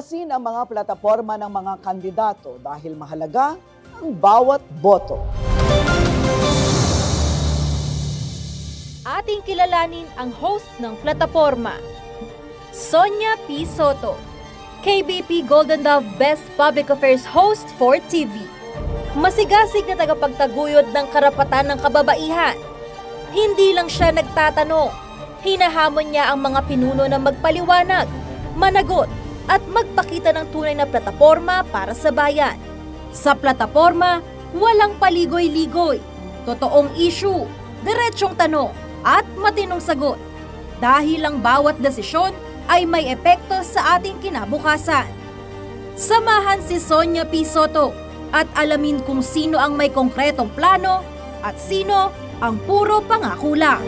Palakasin ang mga plataporma ng mga kandidato dahil mahalaga ang bawat boto. Ating kilalanin ang host ng plataporma, Sonia P. Soto, KBP Golden Dove Best Public Affairs Host for TV. Masigasig na tagapagtaguyod ng karapatan ng kababaihan. Hindi lang siya nagtatanong, hinahamon niya ang mga pinuno na magpaliwanag, managot, at magpakita ng tunay na plataporma para sa bayan. Sa plataporma, walang paligoy-ligoy, totoong issue, diretsong tanong, at matinong sagot. Dahil ang bawat desisyon ay may epekto sa ating kinabukasan. Samahan si Sonia P. Soto at alamin kung sino ang may konkretong plano at sino ang puro pangako lang.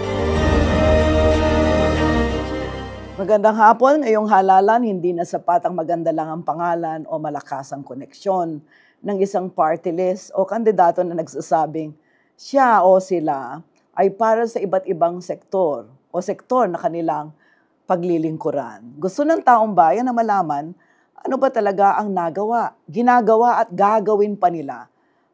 Magandang hapon. Ngayong halalan, hindi na sapat ang maganda lang ang pangalan o malakas ang koneksyon ng isang party list o kandidato na nagsasabing siya o sila ay para sa iba't ibang sektor o sektor na kanilang paglilingkuran. Gusto ng taong bayan na malaman ano ba talaga ang nagawa, ginagawa at gagawin pa nila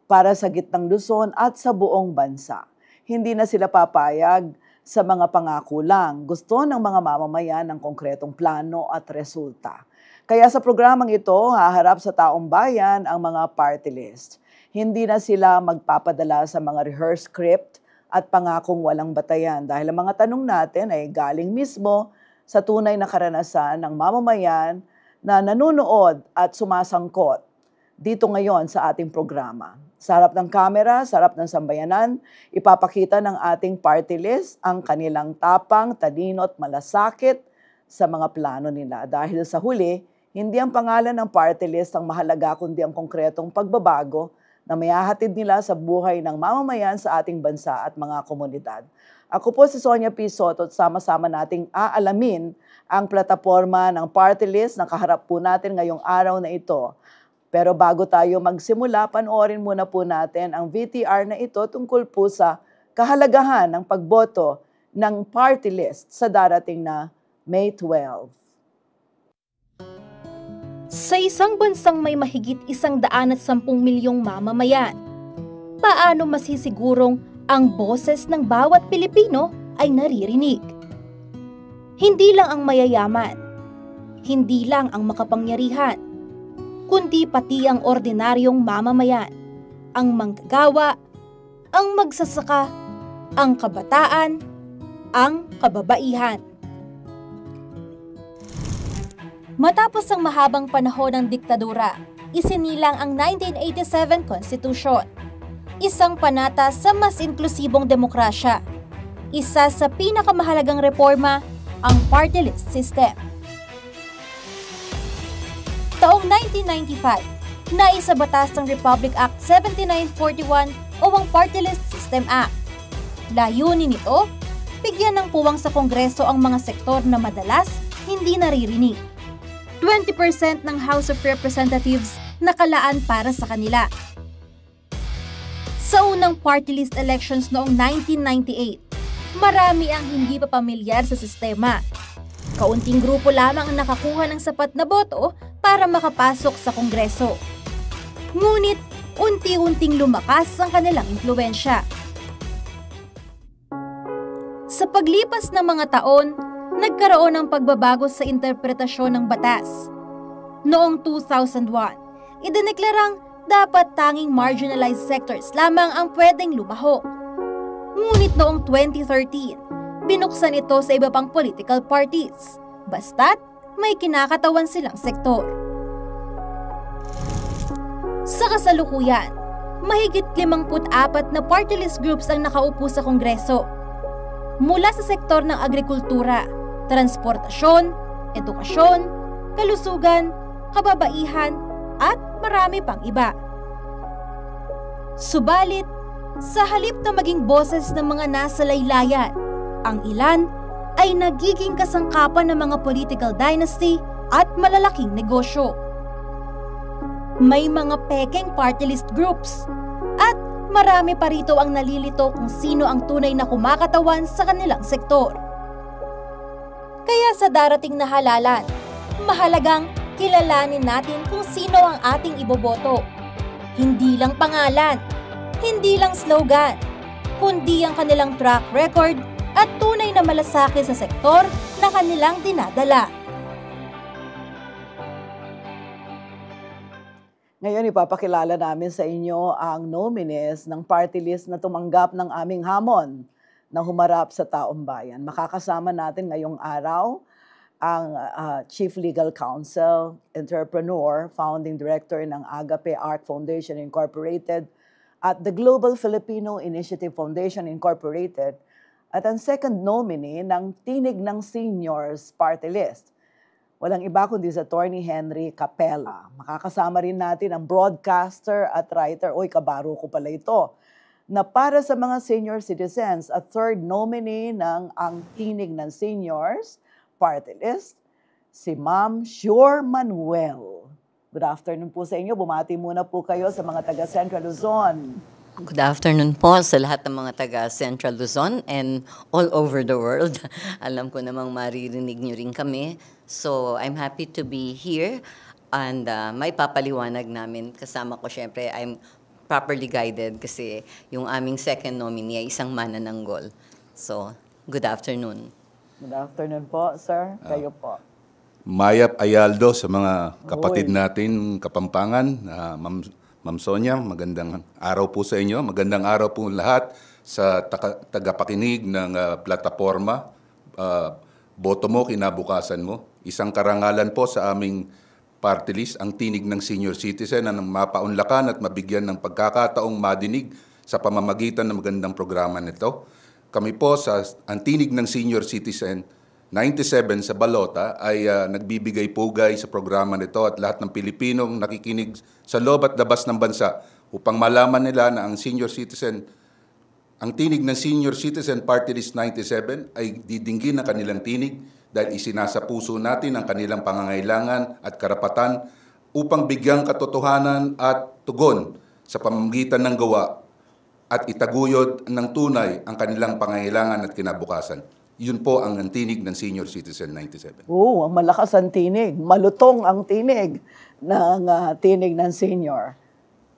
para sa gitnang Luzon at sa buong bansa. Hindi na sila papayag sa mga pangako lang. Gusto ng mga mamamayan ng konkretong plano at resulta. Kaya sa programang ito, haharap sa taong bayan ang mga party list. Hindi na sila magpapadala sa mga rehearsed script at pangakong walang batayan dahil ang mga tanong natin ay galing mismo sa tunay na karanasan ng mamamayan na nanonood at sumasangkot dito ngayon sa ating programa. Sa harap ng kamera, sa harap ng sambayanan, ipapakita ng ating party list ang kanilang tapang, talino at malasakit sa mga plano nila. Dahil sa huli, hindi ang pangalan ng party list ang mahalaga kundi ang konkretong pagbabago na mayahatid nila sa buhay ng mamamayan sa ating bansa at mga komunidad. Ako po si Sonia P. Soto at sama-sama nating aalamin ang plataporma ng party list na kaharap po natin ngayong araw na ito. Pero bago tayo magsimula, panoorin muna po natin ang VTR na ito tungkol po sa kahalagahan ng pagboto ng party list sa darating na May 12. Sa isang bansang may mahigit 110 milyong mamamayan, paano masisigurong ang boses ng bawat Pilipino ay naririnig? Hindi lang ang mayayaman, hindi lang ang makapangyarihan, kundi pati ang ordinaryong mamamayan, ang manggagawa, ang magsasaka, ang kabataan, ang kababaihan. Matapos ang mahabang panahon ng diktadura, isinilang ang 1987 Constitution, isang panata sa mas inklusibong demokrasya. Isa sa pinakamahalagang reforma, ang party list system. Taong 1995, naisabatas ng Republic Act 7941 o ang Party List System Act. Layunin nito, bigyan ng puwang sa Kongreso ang mga sektor na madalas hindi naririnig. 20% ng House of Representatives nakalaan para sa kanila. Sa unang party list elections noong 1998, marami ang hindi pa pamilyar sa sistema. Kaunting grupo lamang ang nakakuha ng sapat na boto para makapasok sa Kongreso. Ngunit, unti-unting lumakas ang kanilang impluwensya. Sa paglipas ng mga taon, nagkaroon ng pagbabago sa interpretasyon ng batas. Noong 2001, idineklarang dapat tanging marginalized sectors lamang ang pwedeng lumahok. Ngunit noong 2013, binuksan ito sa iba pang political parties, basta't may kinakatawan silang sektor. Sa kasalukuyan, mahigit 54 na party list groups ang nakaupo sa Kongreso. Mula sa sektor ng agrikultura, transportasyon, edukasyon, kalusugan, kababaihan, at marami pang iba. Subalit, sa halip na maging boses ng mga nasa laylayan, ang ilan ay nagiging kasangkapan ng mga political dynasty at malalaking negosyo. May mga pekeng party list groups at marami pa rito ang nalilito kung sino ang tunay na kumakatawan sa kanilang sektor. Kaya sa darating na halalan, mahalagang kilalanin natin kung sino ang ating iboboto. Hindi lang pangalan, hindi lang slogan, kundi ang kanilang track record at tunay na malasakit sa sektor na kanilang dinadala. Ngayon, ipapakilala namin sa inyo ang nominees ng party list na tumanggap ng aming hamon na humarap sa taong bayan. Makakasama natin ngayong araw ang Chief Legal Counsel, entrepreneur, founding director ng Agape Art Foundation Incorporated at the Global Filipino Initiative Foundation Incorporated at ang second nominee ng Tinig ng Seniors Party List. Walang iba kundi si Attorney Henry Capella. Makakasama rin natin ang broadcaster at writer, kabaro ko pala ito, na para sa mga senior citizens, a third nominee ng ang Tinig ng Seniors Party List, si Ma'am Sure Manuel. Good afternoon po sa inyo. Bumati muna po kayo sa mga taga Central Luzon. Good afternoon po sa lahat ng mga taga Central Luzon and all over the world. Alam ko namang maririnig nyo rin kami. So, I'm happy to be here and may papaliwanag namin. Kasama ko syempre, I'm properly guided kasi yung aming second nominee ay isang manananggol. So, good afternoon. Good afternoon po, sir. Kayo po. Mayap Ayaldo sa mga kapatid natin, Kapampangan. Ma'am Sonia, magandang araw po sa inyo. Magandang araw po lahat sa tagapakinig ng plataforma. Boto mo, kinabukasan mo. Isang karangalan po sa aming party list, ang Tinig ng Senior Citizen, na mapaunlakan at mabigyan ng pagkakataong madinig sa pamamagitan ng magandang programa nito. Kami po sa ang Tinig ng Senior Citizen 97 sa Balota ay nagbibigay pugay sa programa nito at lahat ng Pilipinong nakikinig sa loob at labas ng bansa upang malaman nila na ang senior citizen, ang Tinig ng Senior Citizen Party List 97 ay didinggin ng kanilang tinig dahil isinasa puso natin ang kanilang pangangailangan at karapatan upang bigyang katotohanan at tugon sa pamamagitan ng gawa at itaguyod ng tunay ang kanilang pangangailangan at kinabukasan. Yun po ang tinig ng Senior Citizen 97. Ang malakas ang tinig. Malutong ang tinig ng tinig ng senior.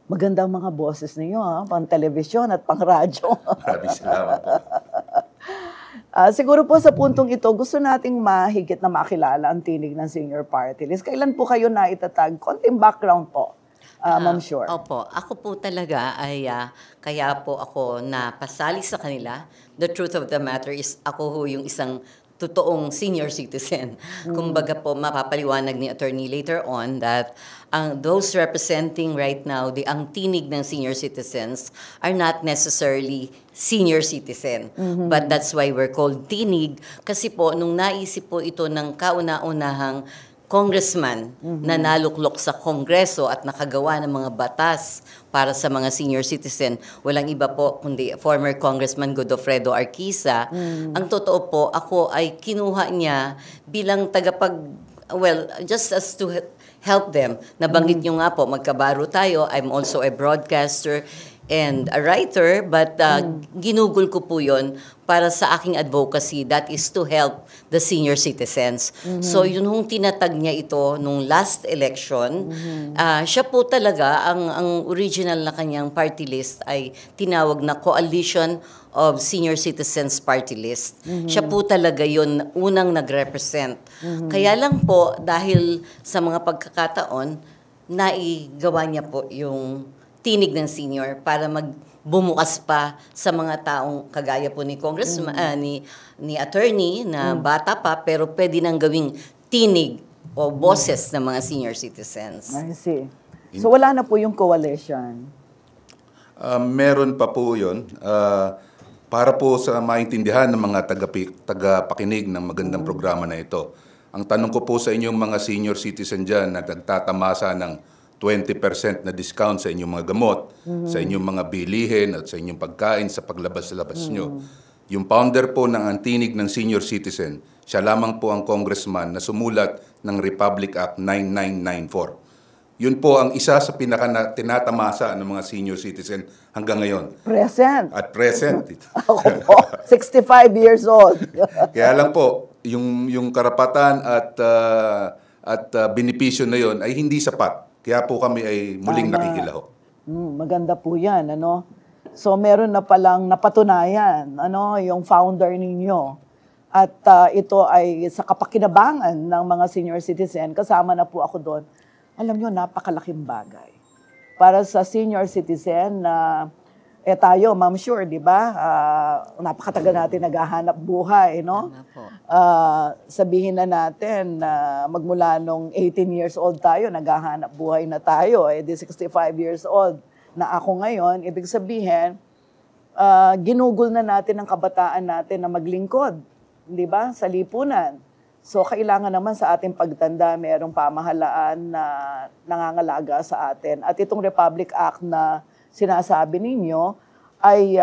Magandang mga boses ninyo, pang telebisyon at pang radyo. Maraming salamat po. Siguro po sa puntong ito, gusto nating mahigit na makilala ang tinig ng senior party list. Kailan po kayo naitatag? Konting background po, Ma'am Sure. Opo, ako po talaga ay kaya po ako napasali sa kanila. The truth of the matter is ako ho yung isang totoong senior citizen. Kumbaga po, mapapaliwanag ni attorney later on that those representing right now ang tinig ng senior citizens are not necessarily senior citizen. But that's why we're called tinig. Kasi po, nung naisip po ito ng kauna-unahang congressman na naluklok sa Kongreso at nakagawa ng mga batas para sa mga senior citizen. Walang iba po kundi former Congressman Godofredo Arquisa. Ang totoo po, ako ay kinuha niya bilang just as to help them. Nabanggit niyo nga po, magkabaro tayo. I'm also a broadcaster and a writer, but ginugol ko po yun para sa aking advocacy, that is to help the senior citizens. So yun hong tinatag niya ito nung last election. Siya po talaga, ang original na kanyang party list ay tinawag na Coalition of Senior Citizens Party List. Siya po talaga yun unang nag-represent. Kaya lang po, dahil sa mga pagkakataon, naigawa niya po yung tinig ng senior para bumukas pa sa mga taong kagaya po ni Congressman, ni attorney na bata pa pero pwede nang gawing tinig o boses ng mga senior citizens. I see. So wala na po yung coalition? Meron pa po yun. Para po sa maintindihan ng mga tagapakinig ng magandang programa na ito. Ang tanong ko po sa inyong mga senior citizen dyan na nagtatamasa ng 20% na discount sa inyong mga gamot, sa inyong mga bilihin at sa inyong pagkain sa paglabas-labas nyo. Yung founder po ng Tinig ng Senior Citizen, siya lamang po ang congressman na sumulat ng Republic Act 9994. Yun po ang isa sa tinatamasa ng mga senior citizen hanggang ngayon. Present. At present. Ako po, 65 years old. Kaya lang po, yung karapatan at at benepisyo na yon ay hindi sapat. Kaya po kami ay muling Tama. nakikilahok. Maganda po yan, ano? So, meron na palang napatunayan, ano, yung founder ninyo. At ito ay sa kapakinabangan ng mga senior citizen, kasama na po ako doon. Alam nyo, napakalaking bagay. Para sa senior citizen na, tayo, ma'am sure, di ba? Napakatagal natin naghahanap buhay, no? Tama po. Sabihin na natin na magmula nung 18 years old tayo, naghahanap buhay na tayo, di 65 years old na ako ngayon, ibig sabihin, ginugol na natin ang kabataan natin na maglingkod, di ba, sa lipunan. So, kailangan naman sa ating pagtanda, mayroong pamahalaan na nangangalaga sa atin. At itong Republic Act na sinasabi ninyo ay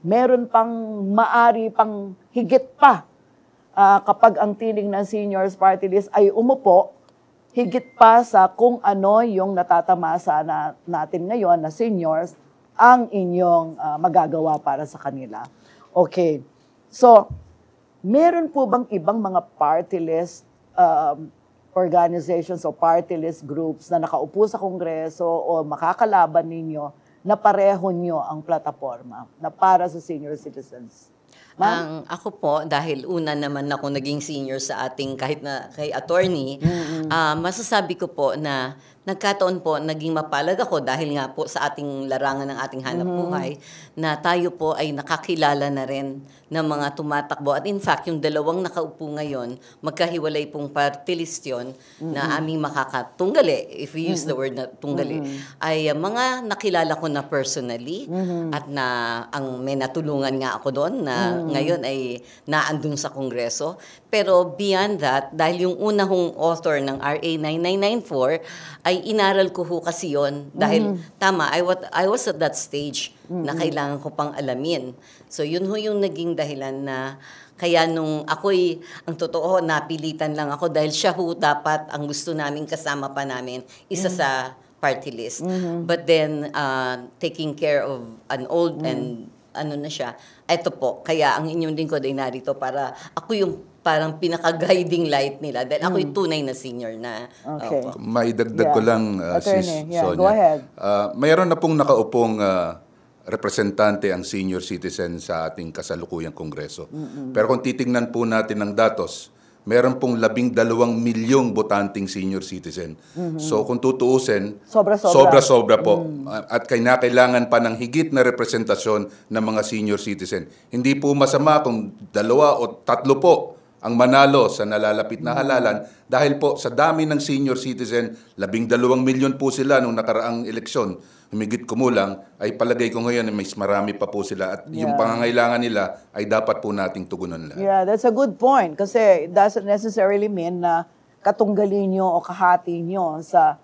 meron pang maari pang higit pa kapag ang tinig ng Seniors Party List ay umupo, higit pa sa kung ano yung natatamasa natin ngayon na seniors ang inyong magagawa para sa kanila. Okay. So, meron po bang ibang mga party list organizations o party list groups na nakaupo sa Kongreso o makakalaban ninyo na pareho nyo ang plataforma na para sa senior citizens? Ako po, dahil una naman ako naging senior sa ating kahit na kay attorney, masasabi ko po na nagkataon po, naging mapalag ako dahil nga po sa ating larangan ng ating hanap buhay, na tayo po ay nakakilala na rin ng mga tumatakbo. At in fact, yung dalawang nakaupo ngayon, magkahiwalay pong party list yun na aming makakatunggali, if we use the word na tunggali, ay mga nakilala ko na personally at na ang may natulungan nga ako doon na ngayon ay naandun sa Kongreso. Pero beyond that, dahil yung una hong author ng RA 9994 ay inaral ko ho kasi yun. Dahil tama, I was at that stage na kailangan ko pang alamin. So yun ho yung naging dahilan na kaya nung ako'y, ang totoo, napilitan lang ako dahil siya ho dapat ang gusto namin kasama pa namin, isa sa party list. But then, taking care of an old and ano na siya, eto po, kaya ang inyong lingkod ay narito para ako yung parang pinaka-guiding light nila dahil ako yung tunay na senior na. Okay. Opo. Maidagdag ko lang, Attorney, Sis Sonia. go ahead. Mayroon na pong nakaupong representante ang senior citizen sa ating kasalukuyang kongreso. Pero kung titingnan po natin ang datos, meron pong 12 milyong botanteng senior citizen. So kung tutuusin, Sobra-sobra. sobra po. At kailangan pa ng higit na representasyon ng mga senior citizen. Hindi po masama kung 2 o 3 po ang manalo sa nalalapit na halalan dahil po sa dami ng senior citizen, 12 milyon po sila nung nakaraang eleksyon. Humigit kumulang, ay palagay ko ngayon ay mas marami pa po sila at yung pangangailangan nila ay dapat po nating tugunan lahat. Yeah, that's a good point kasi it doesn't necessarily mean na katunggalin nyo o kahati nyo sa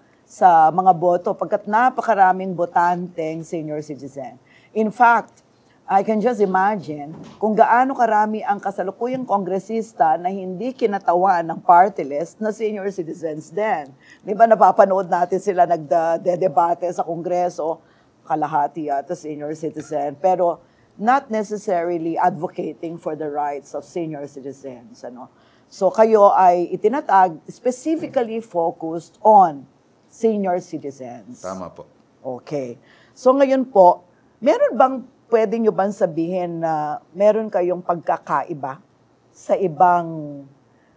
mga boto pagkat napakaraming botanteng senior citizen. In fact, I can just imagine kung gaano karami ang kasalukuyang kongresista na hindi kinatawan ng party list na senior citizens din. Di ba napapanood natin sila nagdedebate sa kongreso, kalahati yata senior citizen, pero not necessarily advocating for the rights of senior citizens. Ano? So kayo ay itinatag specifically focused on senior citizens. Tama po. Okay. So ngayon po, meron bang pwede nyo bang sabihin na meron kayong pagkakaiba sa ibang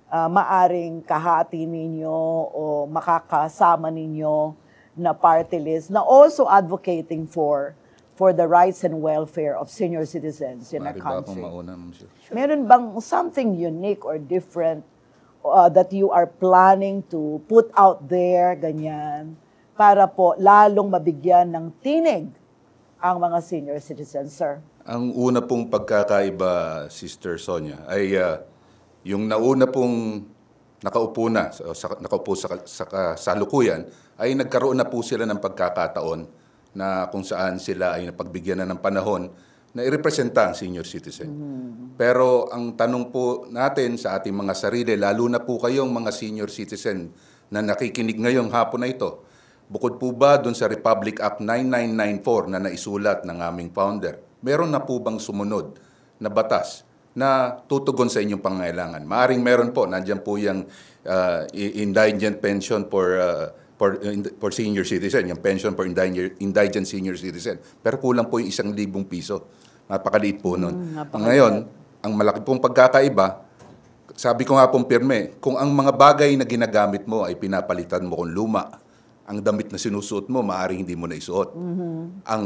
maaring kahati ninyo o makakasama ninyo na party list na also advocating for the rights and welfare of senior citizens in our Maaari ba akong country? mauna, Ma'am Sir? Meron bang something unique or different that you are planning to put out there, ganyan, para po lalong mabigyan ng tinig ang mga senior citizens, sir? Ang una pong pagkakaiba, Sister Sonia, ay yung nauna pong nakaupo sa kasalukuyan, ay nagkaroon na po sila ng pagkakataon na kung saan sila ay napagbigyan na ng panahon na irepresenta ang senior citizen. Pero ang tanong po natin sa ating mga sarili, lalo na po kayong mga senior citizen na nakikinig ngayong hapon na ito, bukod po ba doon sa Republic Act 9994 na naisulat ng aming founder, meron na po bang sumunod na batas na tutugon sa inyong pangangailangan. Maaring meron po, nandiyan po yung indigent pension for senior citizen, yung pension for indigent senior citizen. Pero kulang po yung 1,000 piso. Napakaliit po nun. Ngayon, ang malaki pong pagkakaiba, sabi ko nga pong pirme, kung ang mga bagay na ginagamit mo ay pinapalitan mo kung luma, ang damit na sinusuot mo, maaaring hindi mo na isuot. Ang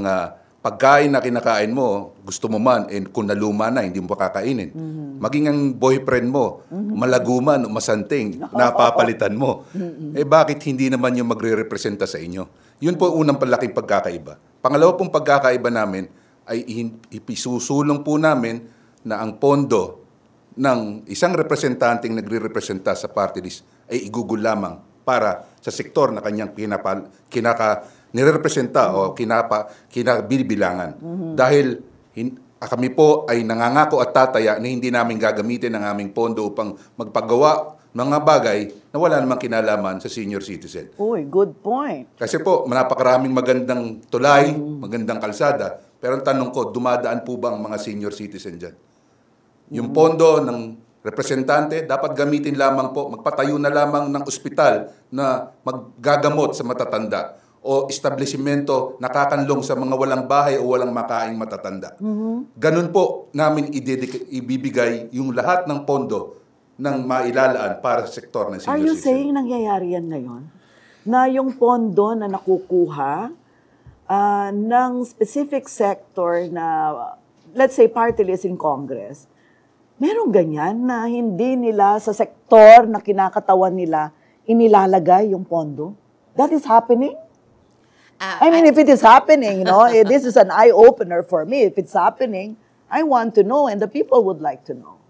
pagkain na kinakain mo, gusto mo man, kung naluma na, hindi mo pa kakainin. Maging ang boyfriend mo, malago man o masanting, napapalitan mo. Bakit hindi naman yung magre-representa sa inyo? Yun po unang palaking pagkakaiba. Pangalawa pong pagkakaiba namin ay ipisusulong po namin na ang pondo ng isang representanteng nagre-representa sa party list ay igugol lamang para sa sektor na kanyang nirepresenta o kinabibilangan. Dahil kami po ay nangangako at tataya na hindi namin gagamitin ang aming pondo upang magpagawa ng mga bagay na wala namang kinalaman sa senior citizen. Uy, good point. Kasi po, napakaraming magandang tulay, magandang kalsada, pero ang tanong ko, dumadaan po ba ang mga senior citizen dyan? Yung pondo ng representante, dapat gamitin lamang po, magpatayo na lamang ng ospital na maggagamot sa matatanda o establishmento nakakanlong sa mga walang bahay o walang makaing matatanda. Ganun po namin ibibigay yung lahat ng pondo ng mailalaan para sa sektor ng senior Are you citizen. saying nangyayari yan ngayon? Na yung pondo na nakukuha ng specific sector na, let's say, party list in Congress, merong ganyan na hindi nila sa sektor na kinakatawan nila inilalagay yung pondo? That is happening? I mean, if it is happening, this is an eye-opener for me. If it's happening, I want to know and the people would like to know.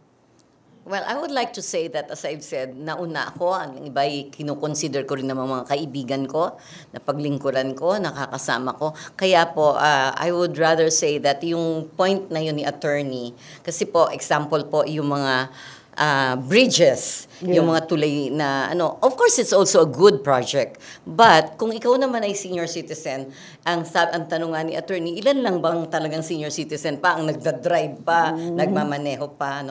Well, I would like to say that, as I've said, nauna ako, ang iba ay kinukonsider ko rin naman mga kaibigan ko, na paglingkuran ko, nakakasama ko. Kaya po, I would rather say that yung point na yun ni attorney, kasi po, example po, yung mga bridges, yung mga tulay na of course it's also a good project, but kung ikaw naman ay senior citizen, ang tanong nga ni attorney, ilan lang bang talagang senior citizen pa ang nagda-drive pa, nagmamaneho pa,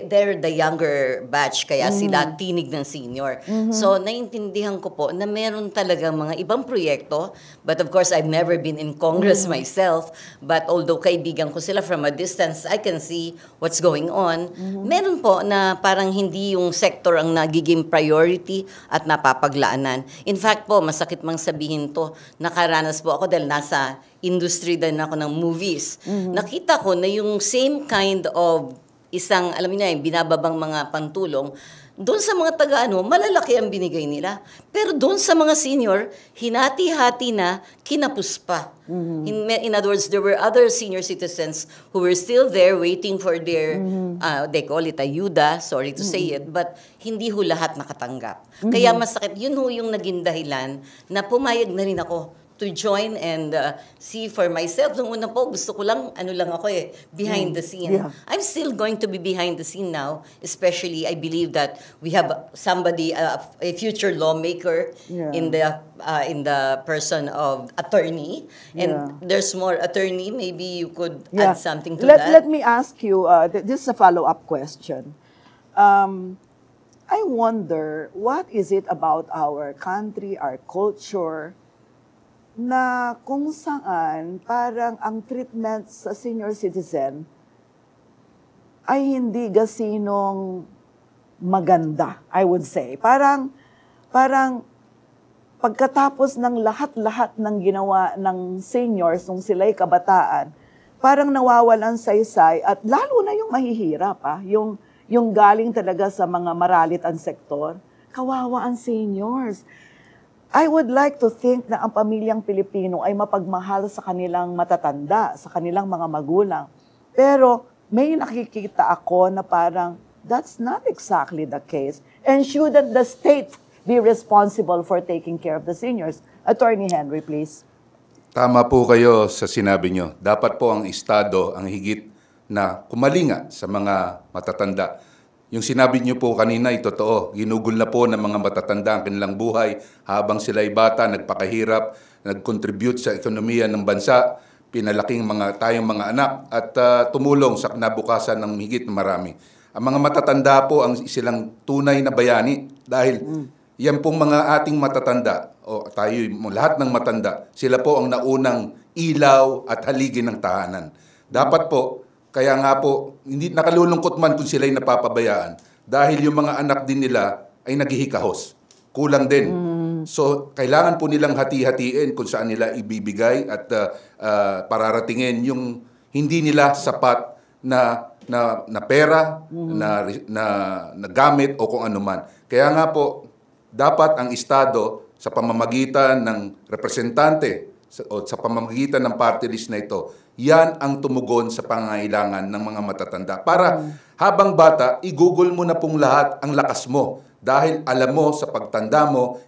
they're the younger batch, kaya sila tinig ng senior. So naiintindihan ko po na meron talagang mga ibang proyekto, but of course I've never been in Congress myself, but although kaibigan ko sila from a distance, I can see what's going on. Meron po na parang hindi yung sector ang nagiging priority at napapaglaanan. In fact po, masakit mang sabihin to, nakaranas po ako dahil nasa industry din ako ng movies. Nakita ko na yung same kind of isang, alam niyo na, binababang mga pantulong, doon sa mga malalaki ang binigay nila. Pero doon sa mga senior, hinati-hati na, kinapos pa. In other words, there were other senior citizens who were still there waiting for their, they call it ayuda, sorry to say it, but hindi ho lahat nakatanggap. Kaya masakit, yun ho yung naging dahilan na pumayag na rin ako to join and see for myself. Nung una po, gusto ko lang, behind the scene. Yeah. I'm still going to be behind the scene now, especially I believe that we have somebody, a future lawmaker in the person of attorney, and there's more attorney. Maybe you could add something to that. Let me ask you, this is a follow-up question. I wonder, what is it about our country, our culture, na kung saan parang ang treatment sa senior citizen ay hindi gasinong maganda, I would say. Parang pagkatapos ng lahat-lahat ng ginawa ng seniors nung sila'y kabataan, parang nawawalan saysay at lalo na yung mahihirap, yung galing talaga sa mga maralit ang sektor, kawawa ang seniors. I would like to think na ang pamilyang Pilipino ay mapagmahal sa kanilang matatanda, sa kanilang mga magulang. Pero may nakikita ako na parang that's not exactly the case. And shouldn't the state be responsible for taking care of the seniors? Attorney Henry, please. Tama po kayo sa sinabi nyo. Dapat po ang Estado ang higit na kumalinga sa mga matatanda. Yung sinabi niyo po kanina ay totoo. Ginugol na po ng mga matatanda ang kanilang buhay habang sila'y bata, nagpakahirap, nag-contribute sa ekonomiya ng bansa. pinalaking tayong mga anak at tumulong sa kinabukasan ng higit na marami. Ang mga matatanda po ang silang tunay na bayani dahil yan pong mga ating matatanda o tayo lahat ng matanda, sila po ang naunang ilaw at haligi ng tahanan. Dapat po, kaya nga po, hindi nakalulungkot man kung sila'y napapabayaan dahil yung mga anak din nila ay naghihikahos. Kulang din. So, kailangan po nilang hati-hatiin kung saan nila ibibigay at pararatingin yung hindi nila sapat na pera, na gamit o kung ano man. Kaya nga po, dapat ang Estado sa pamamagitan ng representante o sa pamamagitan ng party list na ito, yan ang tumugon sa pangangailangan ng mga matatanda. Para habang bata, i-google mo na pong lahat ang lakas mo. Dahil alam mo sa pagtanda mo,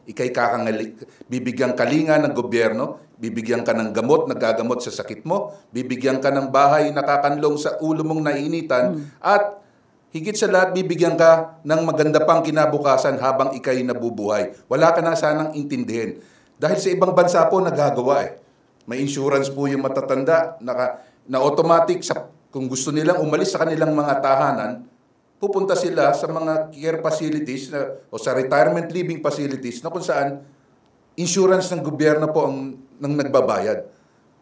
bibigyan kalinga ng gobyerno, bibigyan ka ng gamot na gagamot sa sakit mo, bibigyan ka ng bahay na kakanlong sa ulo mong naiinitan, at higit sa lahat, bibigyan ka ng maganda pang kinabukasan habang ikay nabubuhay. Wala ka na sanang intindihin. Dahil sa ibang bansa po, nagagawa eh. May insurance po yung matatanda na automatic, kung gusto nilang umalis sa kanilang mga tahanan, pupunta sila sa mga care facilities o sa retirement living facilities na kung saan insurance ng gobyerno po ang nagbabayad.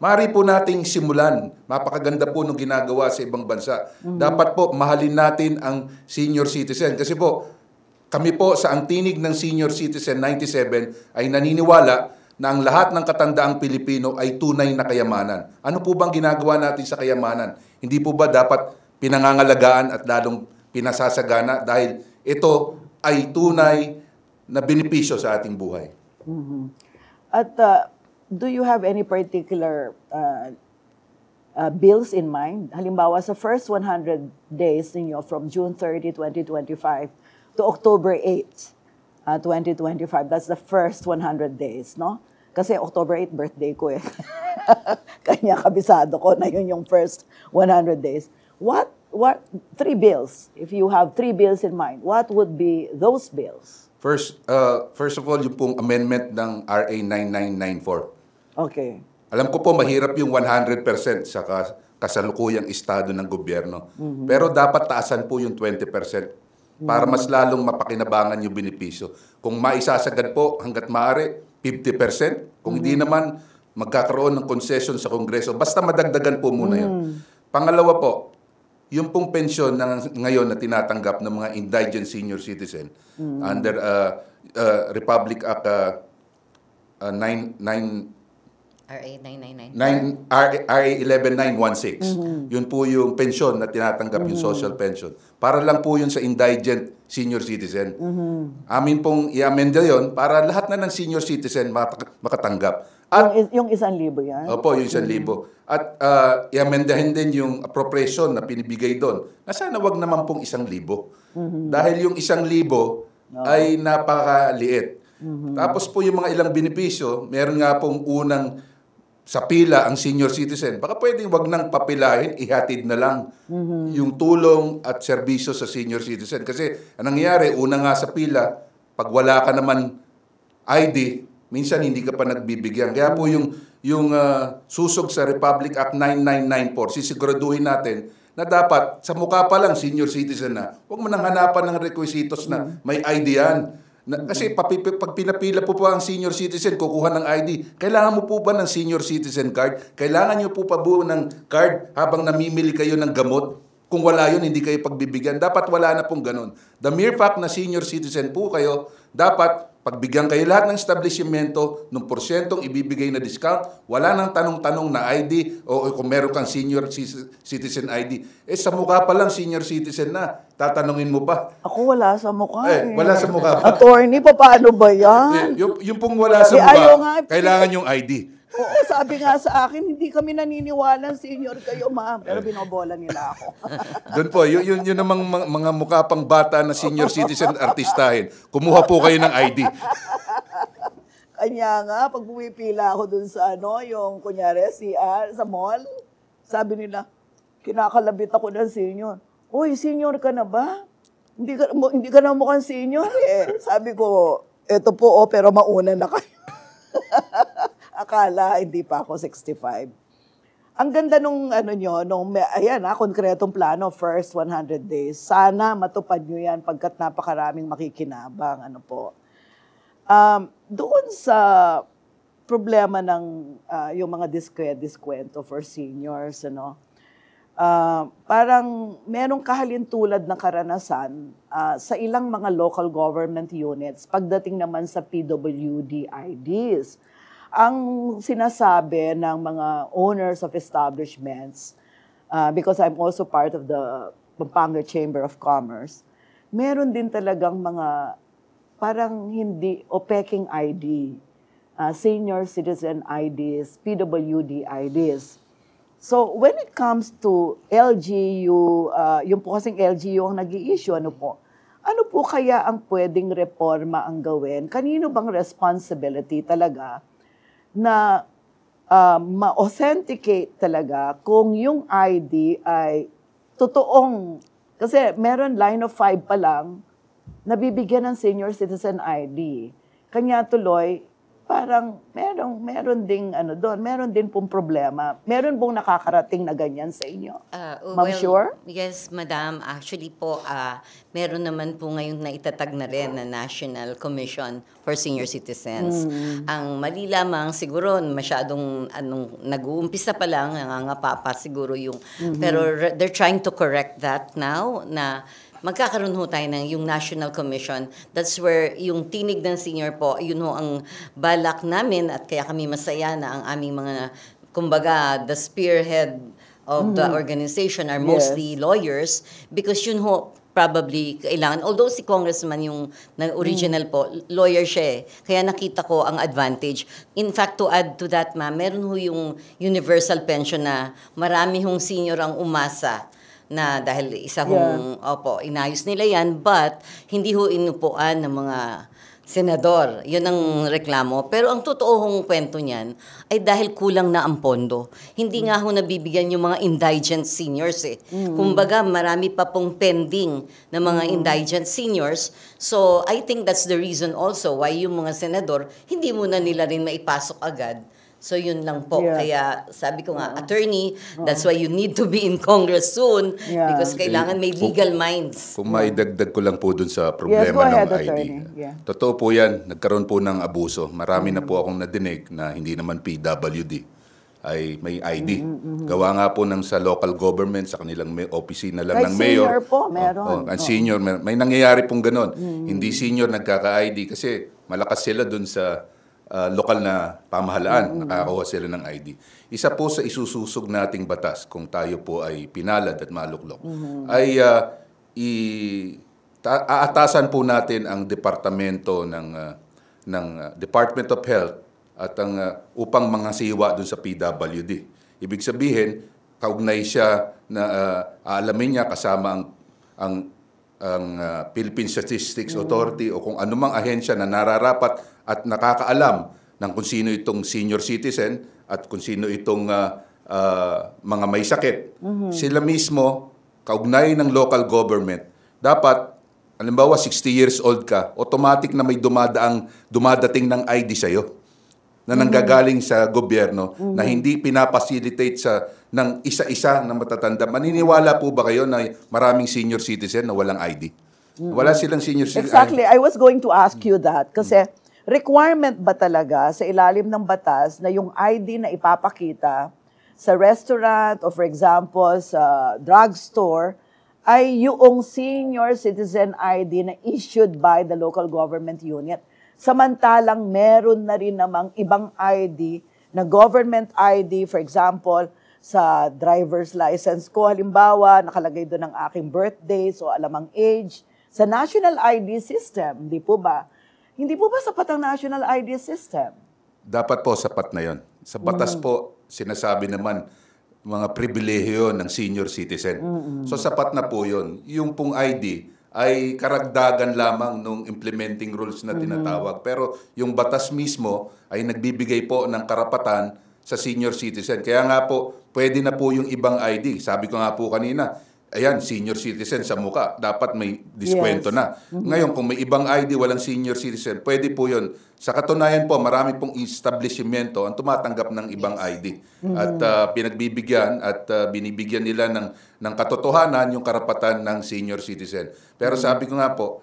Maaari po nating simulan. Mapakaganda po nung ginagawa sa ibang bansa. Dapat po mahalin natin ang senior citizen. Kasi po, kami po sa ang tinig ng Senior Citizen 97 ay naniniwala na ang lahat ng katandaang Pilipino ay tunay na kayamanan. Ano po bang ginagawa natin sa kayamanan? Hindi po ba dapat pinangangalagaan at lalong pinasasagana dahil ito ay tunay na benepisyo sa ating buhay? At do you have any particular bills in mind? Halimbawa, sa first 100 days ninyo from June 30, 2025 to October 8, 2025. That's the first 100 days, no? Kasi October 8, birthday ko eh. Kanya kabisado ko na yun yung first 100 days. What 3 bills, if you have 3 bills in mind, what would be those bills? First of all, yung pong amendment ng RA 9994. Okay. Alam ko po, mahirap yung 100% sa kasalukuyang estado ng gobyerno. Pero dapat taasan po yung 20% para mas lalong mapakinabangan yung benepisyo. Kung maisasagad po hanggat maaari, 50%. Kung hindi naman, magkakaroon ng concession sa Kongreso. Basta madagdagan po muna yun. Pangalawa po, yung pong pensyon na ngayon na tinatanggap ng mga indigent senior citizen under Republic Act RA 999. RA 11916. Yun po yung pensyon na tinatanggap, yung social pension. Para lang po yun sa indigent senior citizen. Amin pong i-amenda yun para lahat na ng senior citizen makatanggap. At Yung 1,000 yan? Opo, yung 1,000. At i-amendahin din yung appropriation na pinibigay doon. Na sana wag naman pong 1,000. Dahil yung 1,000 ay napakaliit. Tapos po yung mga ilang benepisyo, meron nga pong unang sa pila ang senior citizen. Baka pwedeng wag nang papilahin, ihatid na lang yung tulong at serbisyo sa senior citizen. Kasi anong nangyayari, una nga sa pila, pag wala ka naman ID, minsan hindi ka pa nagbibigyan. Kaya po yung susog sa Republic Act 9994, sisiguraduhin natin na dapat sa mukha pa lang senior citizen na, huwag mo nang hanapan ng requisitos na may ID yan. Kasi pag pinapila po ang senior citizen, kukuha ng ID. Kailangan mo po ba ng senior citizen card? Kailangan nyo po pa buo ng card habang namimili kayo ng gamot? Kung wala yun, hindi kayo pagbibigyan. Dapat wala na pong ganun. The mere fact na senior citizen po kayo, dapat pagbigyan kayo lahat ng establishmento ng porsyentong ibibigay na discount, wala nang tanong-tanong na ID o kung meron kang senior citizen ID. Sa mukha pa lang senior citizen na, tatanungin mo pa. Ako wala sa mukha Wala sa mukha pa. Attorney, paano ba yan? Yung pong wala sa ayaw mukha, nga, kailangan yung ID. Oo, sabi nga sa akin, hindi kami naniniwala senior kayo, ma'am. Pero binobola nila ako. Doon po, yun namang mga mukha pang bata na senior citizen artistahin. Kumuha po kayo ng ID. Kanya nga, pag pumipila ako dun sa yung kunyari, CR, sa mall, sabi nila, kinakalabit ako ng senior. Uy, senior ka na ba? Hindi ka na mukhang senior eh. Sabi ko, eto po, pero mauna na kayo. Akala, hindi pa ako 65. Ang ganda nung ano nyo, ayan konkretong plano, first 100 days. Sana matupad nyo yan pagkat napakaraming makikinabang. Ano po. Doon sa problema ng yung mga diskwento for seniors, ano, parang merong kahalintulad na karanasan sa ilang mga local government units pagdating naman sa PWD IDs. Ang sinasabi ng mga owners of establishments, because I'm also part of the Pampanga Chamber of Commerce, meron din talagang mga parang hindi o peking ID, senior citizen IDs, PWD IDs. So when it comes to LGU, yung po kasing LGU ang nag-i-issue, ano po kaya ang pwedeng reforma ang gawin? Kanino bang responsibility talaga na ma-authenticate talaga kung yung ID ay totoong, kasi meron line of 5 pa lang, nabibigyan ng senior citizen ID. Kanya tuloy, parang meron ding ano doon, meron din pong problema. Meron pong nakakarating na ganyan sa inyo? Ma'am, sure? Yes, Madam. Actually po, meron naman po ngayon na itatag na rin na National Commission for Senior Citizens. Ang mali lamang siguro, masyadong nag-uumpisa pa lang, nangangapa pa siguro yung, pero they're trying to correct that now, na magkakaroon ho tayo ng yung National Commission. That's where yung tinig ng senior po, yun ho ang balak namin at kaya kami masaya na ang aming mga, kumbaga, the spearhead of the organization are mostly lawyers because yun ho probably kailangan. Although si Congressman yung original po, lawyer siya eh. Kaya nakita ko ang advantage. In fact, to add to that, ma'am, meron ho yung universal pension na marami hong senior ang umasa na dahil isa hong, inayos nila yan, but hindi ho inupuan ng mga senador. Yun ang reklamo. Pero ang totoo hong kwento niyan ay dahil kulang na ang pondo. Hindi nga ho nabibigyan yung mga indigent seniors eh. Kumbaga, marami pa pong pending na mga indigent seniors. So, I think that's the reason also why yung mga senador, hindi muna nila rin maipasok agad. So yun lang po. Kaya sabi ko nga, attorney, that's why you need to be in Congress soon because kailangan may legal minds. Kung maidagdag ko lang po dun sa problema ng ID. Totoo po yan, nagkaroon po ng abuso. Marami na po akong nadinig na hindi naman PWD ay may ID. Gawa nga po ng sa local government, sa kanilang may opisina lang ng mayor. Senior po, meron. Ang senior, may nangyayari pong ganon. Hindi senior nagkaka-ID kasi malakas sila dun sa lokal na pamahalaan, nakakakuha sila ng ID. Isa po sa isususog nating batas kung tayo po ay pinalad at maluklok, ay aatasan po natin ang departamento ng Department of Health at ang upang mga siwa dun sa PWD. Ibig sabihin, kaugnay siya na aalamin niya kasama ang Philippine Statistics Authority o kung anumang ahensya na nararapat at nakakaalam ng kung sino itong senior citizen at kung sino itong mga may sakit. Sila mismo, kaugnay ng local government, dapat, halimbawa 60 years old ka, automatic na may dumadating ng ID sa'yo na nanggagaling sa gobyerno na hindi pinapacilitate ng isa-isa na matatanda. Maniniwala po ba kayo na maraming senior citizen na walang ID? Wala silang senior citizen. Exactly. I was going to ask you that kasi requirement ba talaga sa ilalim ng batas na yung ID na ipapakita sa restaurant o for example sa drugstore ay yung senior citizen ID na issued by the local government unit? Samantalang meron na rin namang ibang ID na government ID, for example, sa driver's license ko, halimbawa, nakalagay doon ang aking birthday, so alam ang age. Sa national ID system, hindi po ba? Hindi po ba sapat ang national ID system? Dapat po sapat na yon. Sa batas po, sinasabi naman, mga pribilehiyo ng senior citizen. So sapat na po yon. Yung pong ID ay karagdagan lamang nung implementing rules na tinatawag. Pero yung batas mismo ay nagbibigay po ng karapatan sa senior citizen. Kaya nga po, pwede na po yung ibang ID. Sabi ko nga po kanina, ayan, senior citizen sa muka, dapat may diskwento na. Ngayon, kung may ibang ID, walang senior citizen, pwede po yun. Sa katunayan po, marami pong establishmento ang tumatanggap ng ibang ID. At pinagbibigyan at binibigyan nila ng katotohanan yung karapatan ng senior citizen. Pero sabi ko nga po,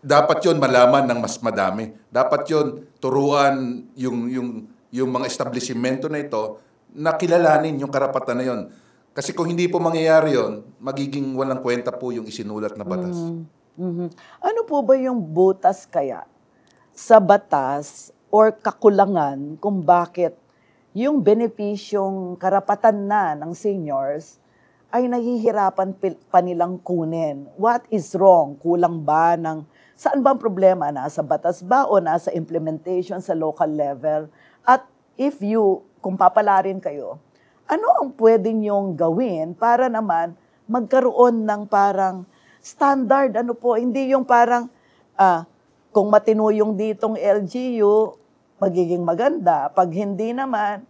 dapat yon malaman ng mas madami. Dapat yon turuan yung mga establishmento na ito na kilalanin yung karapatan na yon. Kasi kung hindi po mangyayari yon, magiging walang kwenta po yung isinulat na batas. Ano po ba yung butas kaya sa batas or kakulangan kung bakit yung benepisyong karapatan na ng seniors ay nahihirapan pa nilang kunin? What is wrong? Kulang ba ng... Saan ba ang problema? Nasa batas ba o nasa implementation sa local level? At kung papalarin kayo, ano ang pwede niyong gawin para naman magkaroon ng parang standard? Ano po, hindi yung parang kung matino yung ditong LGU, magiging maganda. Pag hindi naman,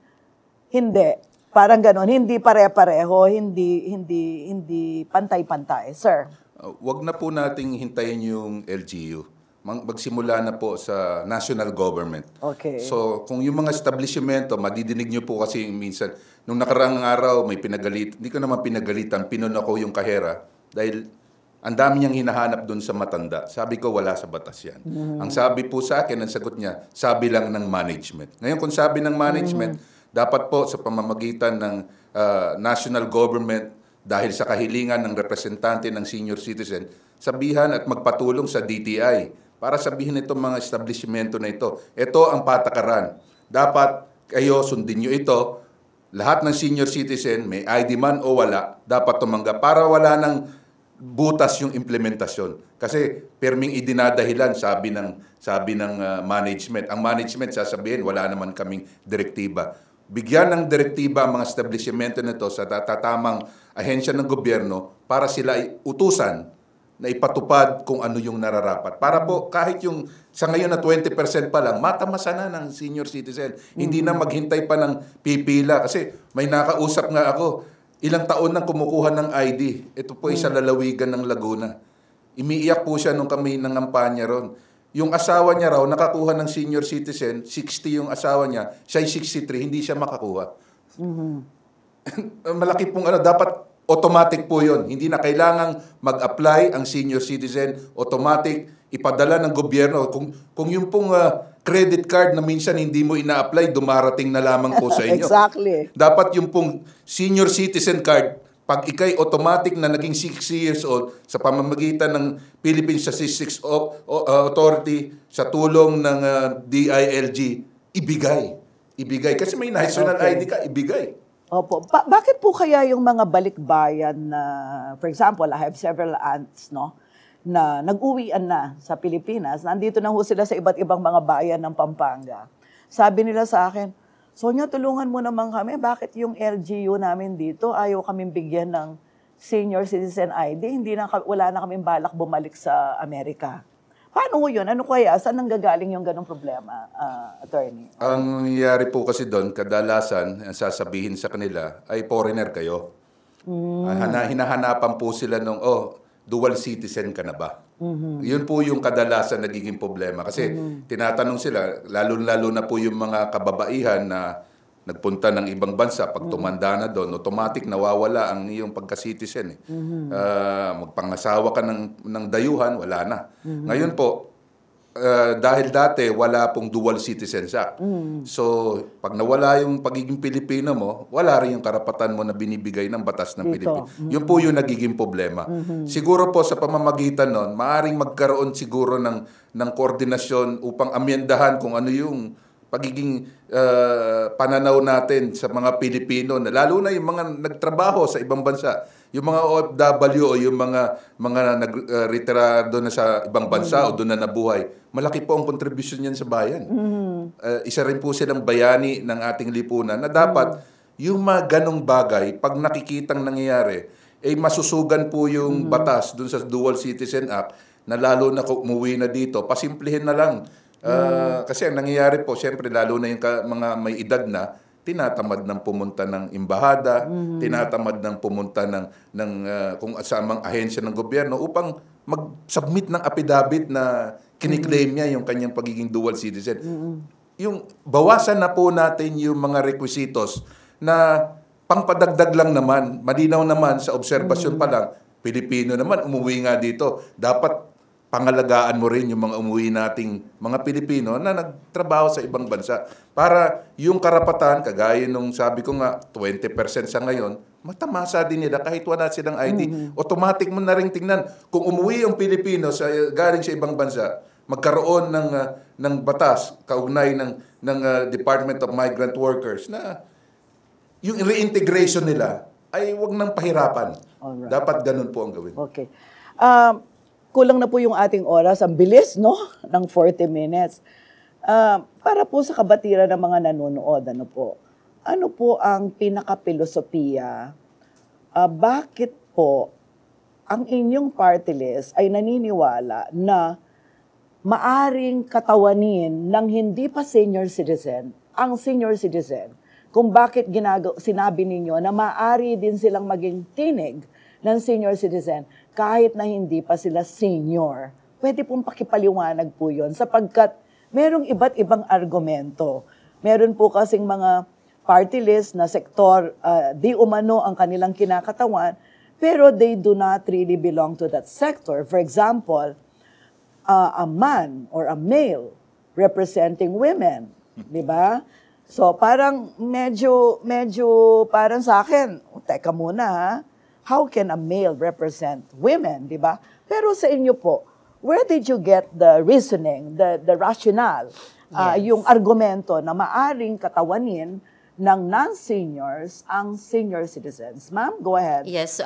hindi. Parang gano'n, hindi pare-pareho, hindi pantay-pantay. Sir? Wag na po nating hintayin yung LGU. Magsimula na po sa national government. Okay. So, kung yung mga establishmento, madidinig nyo po kasi minsan, nung nakaraang araw, may hindi ko naman pinagalitan, pinuno ko yung kahera dahil ang dami niyang hinahanap doon sa matanda. Sabi ko, wala sa batas yan. Ang sabi po sa akin, ang sagot niya, sabi lang ng management. Ngayon, kung sabi ng management, dapat po sa pamamagitan ng national government, dahil sa kahilingan ng representante ng senior citizen, sabihan at magpatulong sa DTI para sabihin itong mga establishmento na ito. Ito ang patakaran. Dapat kayo sundin nyo ito. Lahat ng senior citizen, may ID man o wala, dapat tumanggap para wala ng butas yung implementasyon. Kasi perming idinadahilan, sabi ng management. Ang management sasabihin, wala naman kaming direktiba. Bigyan ng direktiba ang mga establishmento nito sa tatamang ahensya ng gobyerno para sila utusan na ipatupad kung ano yung nararapat. Para po kahit yung sa ngayon na 20% pa lang, matamasa na ng senior citizen. Hindi na maghintay pa ng pipila. Kasi may nakausap nga ako, ilang taon nang kumukuha ng ID. Ito po isa lalawigan ng Laguna. Umiiyak po siya nung kami nangampanya ron. Yung asawa niya raw, nakakuha ng senior citizen, 60 yung asawa niya, siya ay 63, hindi siya makakuha. Malaki pong dapat automatic po yun. Hindi na kailangang mag-apply ang senior citizen, automatic, ipadala ng gobyerno. Kung yung pong credit card na minsan hindi mo ina-apply, dumarating na lamang po sa inyo. Exactly. Dapat yung pong senior citizen card, pag ikay automatic na naging 60 years old sa pamamagitan ng Philippine Statistics Authority sa tulong ng DILG, ibigay. Kasi may national ID ka, ibigay. Opo. Bakit po kaya yung mga balikbayan na, for example, I have several aunts, no, na nag-uwian na sa Pilipinas, nandito na ho sila sa iba't ibang mga bayan ng Pampanga. Sabi nila sa akin, Sonia, tulungan mo naman kami. Bakit yung LGU namin dito, ayaw kaming bigyan ng senior citizen ID? Wala na kaming balak bumalik sa Amerika. Paano ho yun? Ano kaya? Saan nanggagaling yung ganong problema, attorney? Ang nangyayari po kasi doon, kadalasan, ang sasabihin sa kanila, ay foreigner kayo. Hinahanapan po sila ng, dual citizen ka na ba? Yun po yung kadalasan nagiging problema. Kasi tinatanong sila, lalo-lalo na po yung mga kababaihan na nagpunta ng ibang bansa, pag tumanda na doon, automatic nawawala ang iyong pagka-citizen. Magpangasawa ka ng dayuhan, wala na. Ngayon po, dahil dati wala pong dual citizens act. So, pag nawala yung pagiging Pilipino mo, wala rin yung karapatan mo na binibigay ng batas ng Pilipinas. Yun po yung nagiging problema. Siguro po sa pamamagitan nun, maaring magkaroon siguro ng koordinasyon upang amyendahan kung ano yung pagiging pananaw natin sa mga Pilipino, na lalo na yung mga nagtrabaho sa ibang bansa. Yung mga OFW o yung mga nag-retira doon na sa ibang bansa o doon na nabuhay, malaki po ang contribution niyan sa bayan. Isa rin po silang bayani ng ating lipunan na dapat yung mga ganong bagay, pag nakikitang nangyayari, masusugan po yung batas doon sa Dual Citizen Act na lalo na kung umuwi na dito, pasimplihin na lang. Kasi ang nangyayari po, siyempre lalo na yung mga may edad na, tinatamad ng pumunta ng embahada, tinatamad ng pumunta ng kung asamang ahensya ng gobyerno upang mag-submit ng affidavit na kiniklaim niya yung kanyang pagiging dual citizen. Yung bawasan na po natin yung mga requisitos na pangpadagdag lang naman, malinaw naman sa obserbasyon pa lang, Pilipino naman, umuwi nga dito. Dapat pangalagaan mo rin yung mga umuwi nating mga Pilipino na nagtrabaho sa ibang bansa. Para yung karapatan, kagaya nung sabi ko nga, 20% sa ngayon, matamasa din nila kahit wala silang ID. Automatic mo na rin tingnan. Kung umuwi yung Pilipino galing sa ibang bansa, magkaroon ng batas, kaugnay ng Department of Migrant Workers na yung reintegration nila ay wag nang pahirapan. Alright. Dapat ganun po ang gawin. Okay. Kulang na po yung ating oras. Ang bilis, no? Ng 40 minutes. Para po sa kabatiran ng mga nanonood, ano po ang pinaka-pilosopiya? Bakit po ang inyong party list ay naniniwala na maaring katawanin ng hindi pa senior citizen ang senior citizen? Kung bakit sinabi ninyo na maaari din silang maging tinig ng senior citizen kahit na hindi pa sila senior. Pwede pong pakipaliwanag po yun sapagkat merong iba't ibang argumento. Meron po kasing mga party list na sektor, di umano ang kanilang kinakatawan, pero they do not really belong to that sector. For example, a man or a male representing women, di ba? So parang medyo parang sa akin, teka muna ha, how can a male represent women, di ba? Pero sa inyo po, where did you get the reasoning, the rationale, yung argumento na maaring katawanin ng non-seniors ang senior citizens? Ma'am, go ahead. Yes,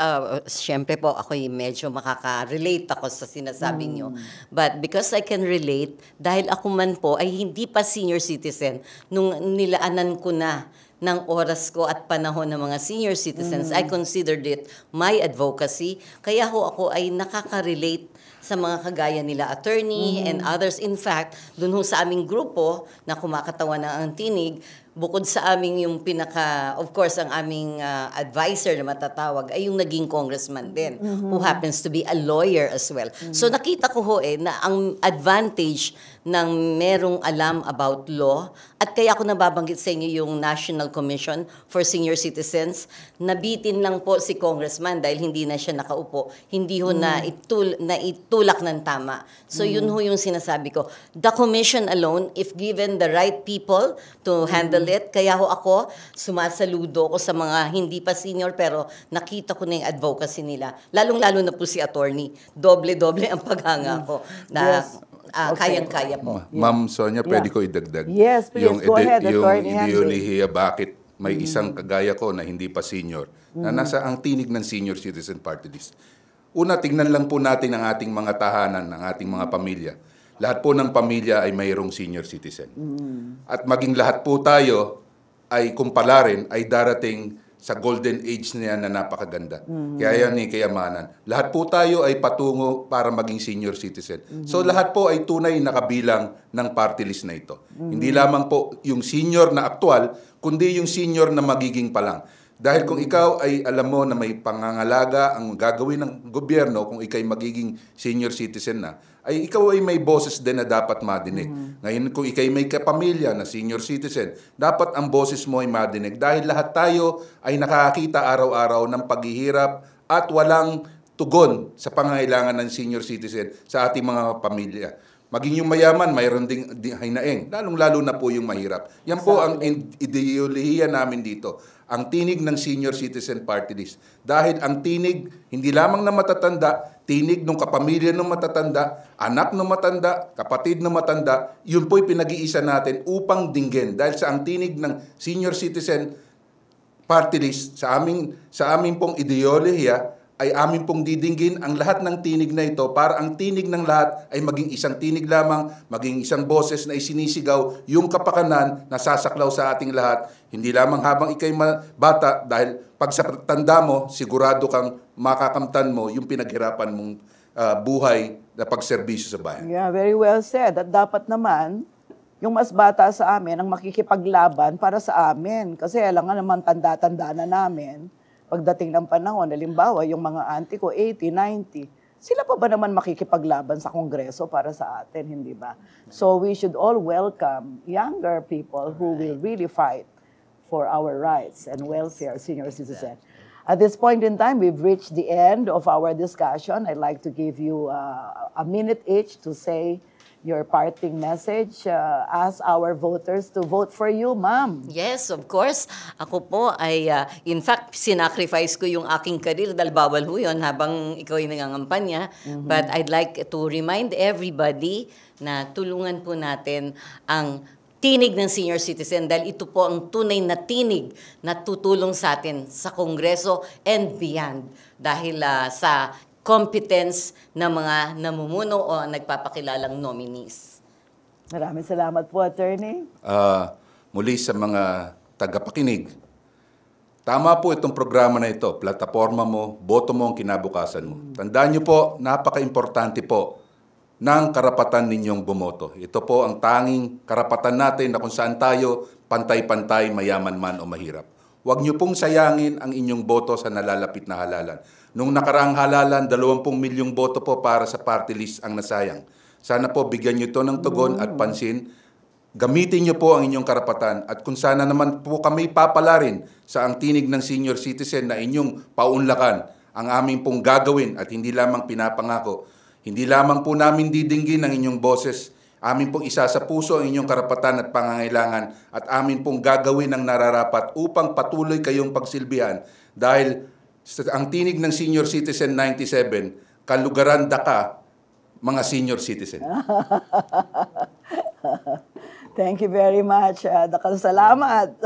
syempre po ako'y medyo makaka-relate ako sa sinasabi niyo. But because I can relate, dahil ako man po ay hindi pa senior citizen, nung nilaanan ko na ng oras ko at panahon ng mga senior citizens, I considered it my advocacy. Kaya ako ay nakaka-relate sa mga kagaya nila attorney and others. In fact, dun sa aming grupo na kumakatawan ng ang tinig, bukod sa aming yung of course, ang aming advisor na matatawag ay yung naging congressman din, who happens to be a lawyer as well. So nakita ko na ang advantage ng merong alam about law, at kaya ako nababanggit sa inyo yung National Commission for Senior Citizens, nabitin lang po si congressman dahil hindi na siya nakaupo, hindi ho na itulak ng tama. So yun ho yung sinasabi ko. The commission alone, if given the right people to handle it, kaya ho ako, sumasaludo ko sa mga hindi pa senior pero nakita ko na yung advocacy nila. Lalong-lalo na po si attorney. Doble-doble ang paghanga ko na kayang-kaya po. Ma'am Sonia, pwede ko idagdag. Yes, please. Go ahead, Attorney Henry. Yung ideolohiya, bakit may isang kagaya ko na hindi pa senior, na nasa ang tinig ng senior citizen party list. Una, tignan lang po natin ang ating mga tahanan, ang ating mga pamilya. Lahat po ng pamilya ay mayroong senior citizen. At maging lahat po tayo ay kumpalarin, ay darating sa golden age niya na napakaganda. Kaya yan kayamanan. Lahat po tayo ay patungo para maging senior citizen. So lahat po ay tunay nakabilang ng party list na ito. Hindi lamang po yung senior na aktual, kundi yung senior na magiging pa lang. Dahil kung ikaw ay alam mo na may pangangalaga ang gagawin ng gobyerno, kung ikaw ay magiging senior citizen na, ay ikaw ay may boses din na dapat madinig. Ngayon, kung ikaw ay may kapamilya na senior citizen, dapat ang boses mo ay madinig. Dahil lahat tayo ay nakakita araw-araw ng paghihirap at walang tugon sa pangangailangan ng senior citizen sa ating mga pamilya. Maging yung mayaman, mayroon ding hinaing. Lalong-lalo na po yung mahirap. Yan po ang ideolohiya namin dito. Ang tinig ng senior citizen party list. Dahil ang tinig, hindi lamang na matatanda, tinig ng kapamilya ng matatanda, anak ng matanda, kapatid ng matanda, yun po'y pinag-iisa natin upang dinggin. Dahil sa ang tinig ng senior citizen party list, sa aming pong ideolohiya, ay amin pong didinggin ang lahat ng tinig na ito para ang tinig ng lahat ay maging isang tinig lamang, maging isang boses na isinisigaw yung kapakanan na sasaklaw sa ating lahat. Hindi lamang habang ikay bata dahil pag sa tanda mo, sigurado kang makakamtan mo yung pinaghirapan mong buhay na pagserbisyo sa bayan. Yeah, very well said. At dapat naman, yung mas bata sa amin ang makikipaglaban para sa amin. Kasi alam nga naman, tanda-tanda na namin. Pagdating ng panahon, halimbawa, yung mga auntie ko, 80, 90, sila pa ba naman makikipaglaban sa Kongreso para sa atin, hindi ba? So we should all welcome younger people who will really fight for our rights and welfare, senior citizen. At this point in time, we've reached the end of our discussion. I'd like to give you a minute each to say your parting message. Ask our voters to vote for you, ma'am. Yes, of course. Ako po ay, in fact, sinacrifice ko yung aking career dahil bawal ho yun habang ikaw ay nangangampanya. But I'd like to remind everybody na tulungan po natin ang tinig ng senior citizen dahil ito po ang tunay na tinig na tutulong sa atin sa Kongreso and beyond dahil sa competence ng mga namumuno o nagpapakilalang nominees. Maraming salamat po, Attorney. Muli sa mga tagapakinig, tama po itong programa na ito, plataforma mo, boto mo ang kinabukasan mo. Tandaan niyo po, napaka-importante po ng karapatan ninyong bumoto. Ito po ang tanging karapatan natin na kung saan tayo pantay-pantay, mayaman man o mahirap. Huwag niyo pong sayangin ang inyong boto sa nalalapit na halalan. Nung nakaraang halalan, 20 milyong boto po para sa party list ang nasayang. Sana po bigyan niyo ito ng tugon at pansin. Gamitin niyo po ang inyong karapatan at kung sana naman po kami papalarin sa ang tinig ng senior citizen na inyong paunlakan ang aming pong gagawin at hindi lamang pinapangako. Hindi lamang po namin didinggin ang inyong boses. Amin pong isa sa puso ang inyong karapatan at pangangailangan at amin pong gagawin ang nararapat upang patuloy kayong pagsilbihan dahil ang tinig ng Senior Citizen 97, kalugaran ka, mga senior citizen. Thank you very much. Dakal salamat.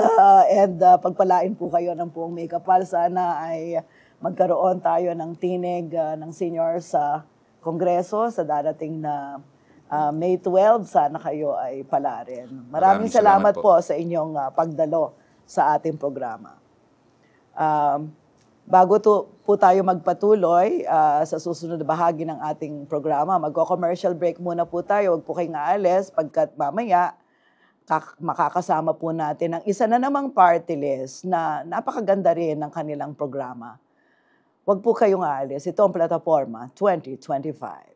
And pagpalain po kayo ng buong may kapal. Sana ay magkaroon tayo ng tinig ng senior sa Kongreso sa darating na May 12. Sana kayo ay palarin. Maraming salamat po sa inyong pagdalo sa ating programa. Bago po tayo magpatuloy sa susunod na bahagi ng ating programa, magko-commercial break muna po tayo. Huwag po kayong aalis pagkat mamaya makakasama po natin ang isa na namang party list na napakaganda rin ng kanilang programa. Huwag po kayong aalis. Ito ang Plataforma 2025.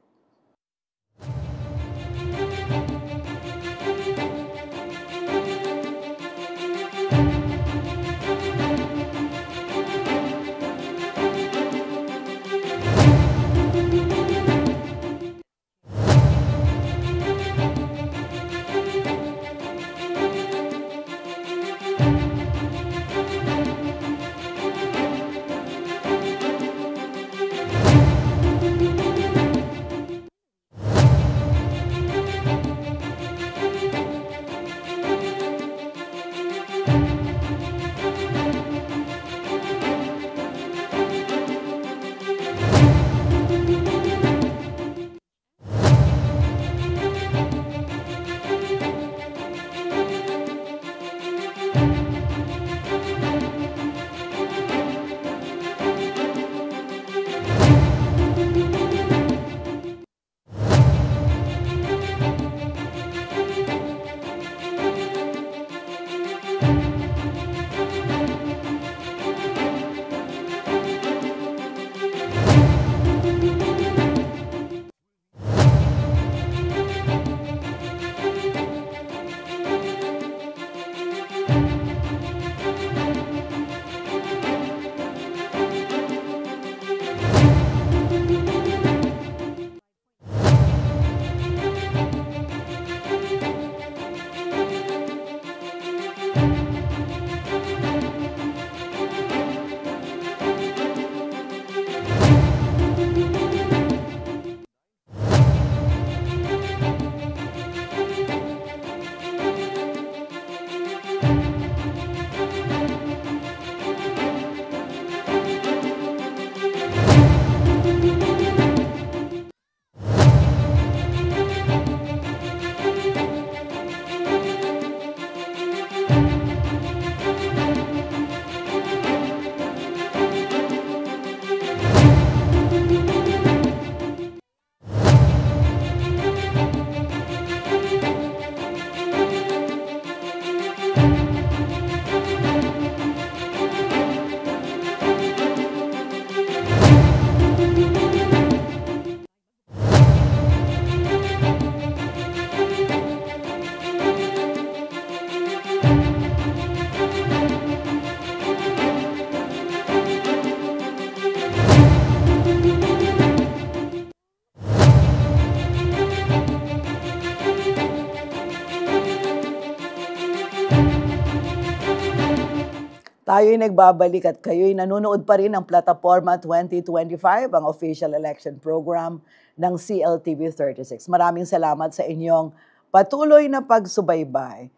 Tayo'y nagbabalik at kayo'y nanonood pa rin ng Plataforma 2025, ang official election program ng CLTV 36. Maraming salamat sa inyong patuloy na pagsubaybay.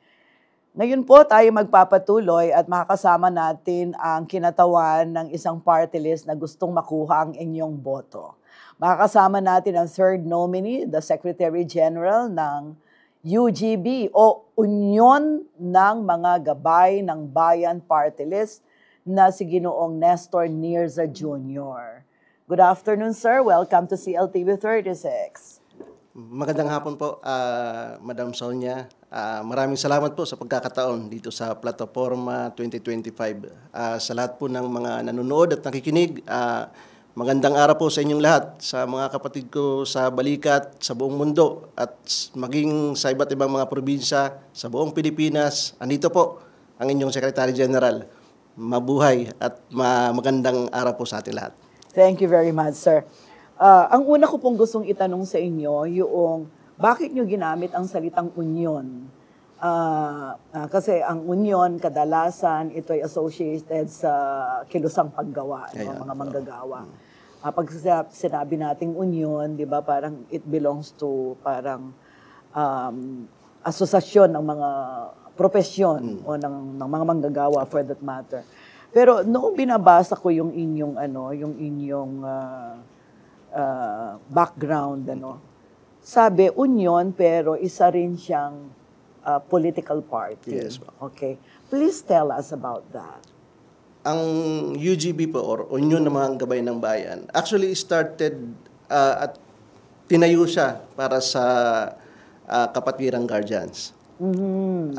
Ngayon po tayo magpapatuloy at makakasama natin ang kinatawan ng isang party list na gustong makuha ang inyong boto. Makakasama natin ang third nominee, the Secretary General ng UGB o Union ng mga Gabay ng Bayan Party List na si Ginoong Nestor Nirza Jr. Good afternoon, sir. Welcome to CLTV 36. Magandang hapon po, Madam Sonia. Maraming salamat po sa pagkakataon dito sa Plataforma 2025. Sa lahat po ng mga nanonood at nakikinig, magandang araw po sa inyong lahat, sa mga kapatid ko sa balikat, sa buong mundo, at maging sa iba't ibang mga probinsya, sa buong Pilipinas. Andito po ang inyong Secretary General. Mabuhay at magandang araw po sa ating lahat. Thank you very much, sir. Ang una ko pong gustong itanong sa inyo, yung bakit nyo ginamit ang salitang union? Kasi ang union, kadalasan, ito ay associated sa kilusang paggawa, mga manggagawa. Pag sinabi nating union, di ba, parang it belongs to parang asosasyon ng mga profesyon o ng mga manggagawa for that matter. Pero noong binabasa ko yung inyong background, sabi union pero isa rin siyang political party. Yes. Okay. Please tell us about that. Ang UGB po, or Union ng mga Gabay ng Bayan, actually started at tinayo siya para sa Kapatiran Guardians. Mm-hmm.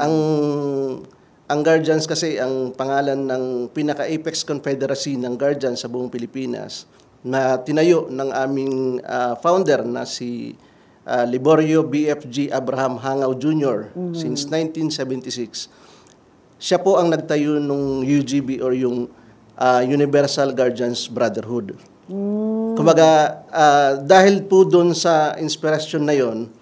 Ang Guardians kasi ang pangalan ng pinaka-apex confederacy ng Guardians sa buong Pilipinas na tinayo ng aming founder na si Liborio BFG Abraham Hangaw Jr. Since 1976. Siya po ang nagtayo ng UGB or yung Universal Guardians Brotherhood. Kumbaga, dahil po doon sa inspirasyon na yon,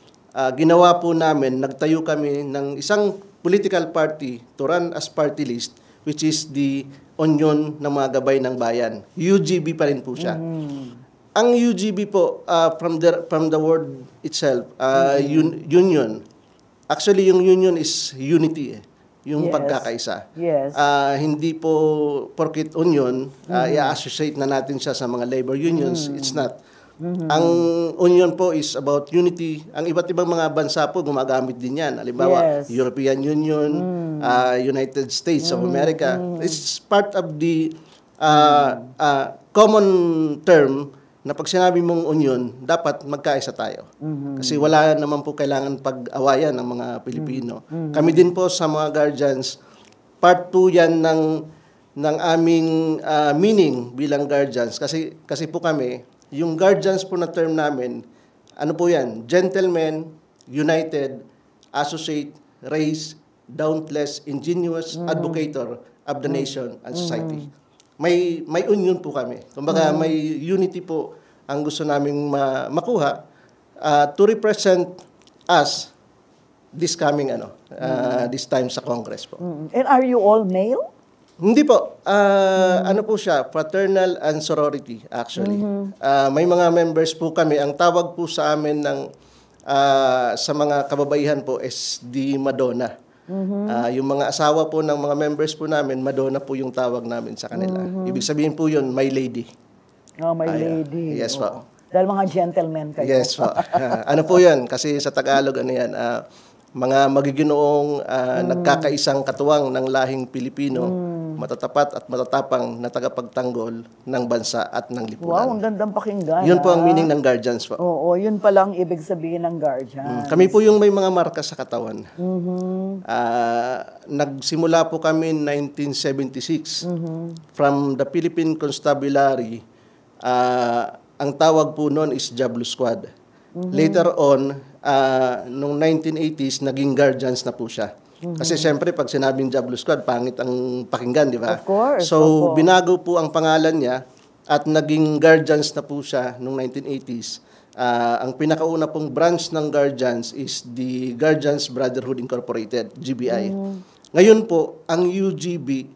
ginawa po namin, nagtayo kami ng isang political party to run as party list, which is the Union ng mga Gabay ng Bayan. UGB pa rin po siya. Ang UGB po, from the word itself, union. Actually, yung union is unity, yung Yes. pagkakaisa. Yes. Hindi po porkit union, i-associate na natin siya sa mga labor unions. It's not. Ang union po is about unity. Ang iba't ibang mga bansa po gumagamit din yan. Halimbawa, Yes. European Union, United States of America. It's part of the common term na pag sinabi mong union, dapat magkaisa tayo. Kasi wala naman po kailangan pag-awayan ng mga Pilipino. Kami din po sa mga Guardians, part po yan ng aming meaning bilang Guardians. Kasi po kami, yung Guardians po na term namin, ano po yan? Gentlemen, united, associate, race, dauntless, ingenious, advocator of the nation and society. May union po kami. Kumbaga may unity po ang gusto naming makuha to represent us this coming this time sa Congress po. And are you all male? Hindi po. Ano po siya? Fraternal and sorority actually. May mga members po kami. Ang tawag po sa amin sa mga kababaihan po is the Madonna. Yung mga asawa po ng mga members po namin, Madonna po yung tawag namin sa kanila. Ibig sabihin po yun, my lady. Oh, my lady. Yes po. Dahil mga gentlemen kayo. Yes po. Ano po yan? Kasi sa Tagalog, ano yan? Mga magiginoong nagkakaisang katuwang ng lahing Pilipino, matatapat at matatapang na tagapagtanggol ng bansa at ng lipunan. Wow, ang gandang pakinggan. Yun po ang meaning ng Guardians po. Oo, yun pa lang ibig sabihin ng guardian. Kami po yung may mga marka sa katawan. Nagsimula po kami in 1976 from the Philippine Constabulary. Ang tawag po noon is Jablo Squad. Later on, noong 1980s, naging Guardians na po siya. Kasi siyempre, pag sinabing Jablo Squad, pangit ang pakinggan, di ba? Of course. So, binago po ang pangalan niya at naging Guardians na po siya noong 1980s. Ang pinakauna pong branch ng Guardians is the Guardians Brotherhood Incorporated, GBI. Ngayon po, ang UGB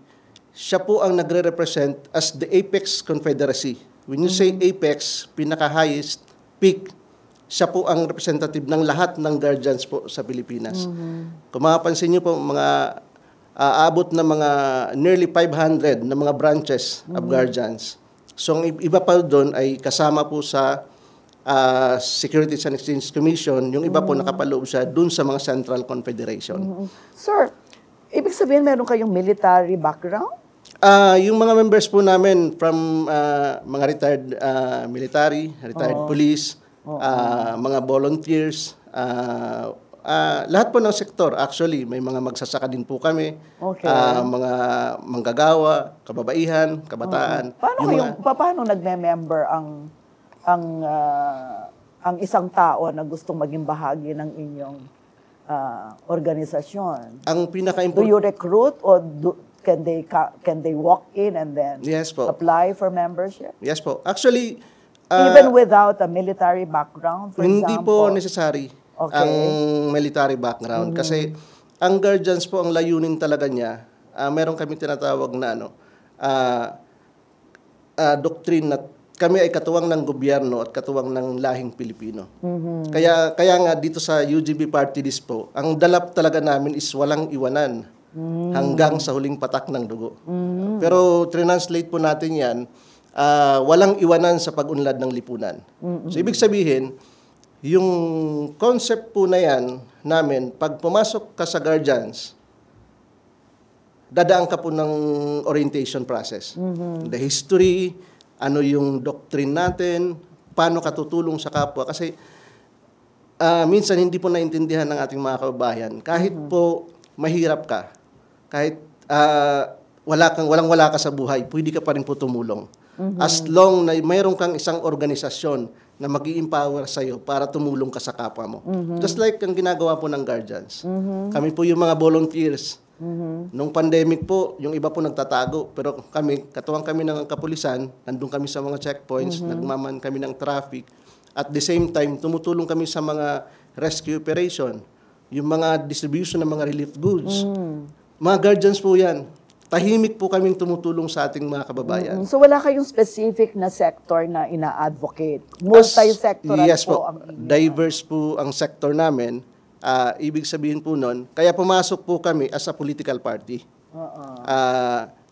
siya po ang nagre-represent as the apex confederacy. When you say apex, pinaka-highest peak, siya po ang representative ng lahat ng guardians po sa Pilipinas. Kung mapapansin niyo po, mga aabot na mga nearly 500 na mga branches of guardians. So, ang iba pa doon ay kasama po sa Securities and Exchange Commission, yung iba po nakapaloob siya doon sa mga Central Confederation. Sir, ibig sabihin meron kayong military background? Yung mga members po namin from mga retired military, retired police, mga volunteers, lahat po ng sektor. Actually, may mga magsasaka din po kami, mga manggagawa, kababaihan, kabataan. Paano nagme-member ang isang tao na gustong maging bahagi ng inyong organisasyon? Ang Do pinaka-important... you recruit or can they walk in and then Yes po. apply for membership? Yes po. Actually, Even without a military background, for hindi example? po necessary Okay. ang military background. Kasi ang guardians po, ang layunin talaga niya, meron kami tinatawag na doctrine na kami ay katuwang ng gobyerno at katuwang ng lahing Pilipino. Kaya nga dito sa UGB Party List po, ang dalap talaga namin is walang iwanan hanggang sa huling patak ng dugo. Pero translate po natin yan, walang iwanan sa pag-unlad ng lipunan. So ibig sabihin, yung concept po na yan namin, pag pumasok ka sa guardians, dadaan ka po ng orientation process. The history, ano yung doctrine natin, paano ka tutulong sa kapwa. Kasi minsan hindi po naintindihan ng ating mga kababayan. Kahit po mahirap ka, kahit walang-wala ka sa buhay, pwede ka pa rin po tumulong. As long na mayroon kang isang organisasyon na mag-i-empower sa'yo para tumulong ka sa kapwa mo. Just like ang ginagawa po ng guardians. Kami po yung mga volunteers. Nung pandemic po, yung iba po nagtatago. Pero katuwang kami ng kapulisan, nandun kami sa mga checkpoints, nagmaman kami ng traffic. At the same time, tumutulong kami sa mga rescue operation, yung mga distribution ng mga relief goods. Mga guardians po yan. Tahimik po kaming tumutulong sa ating mga kababayan. So wala kayong specific na sector na ina-advocate? Multi-sectoral Yes po po. ang inyong... Diverse po ang sector namin. Ibig sabihin po nun, kaya pumasok po kami as a political party.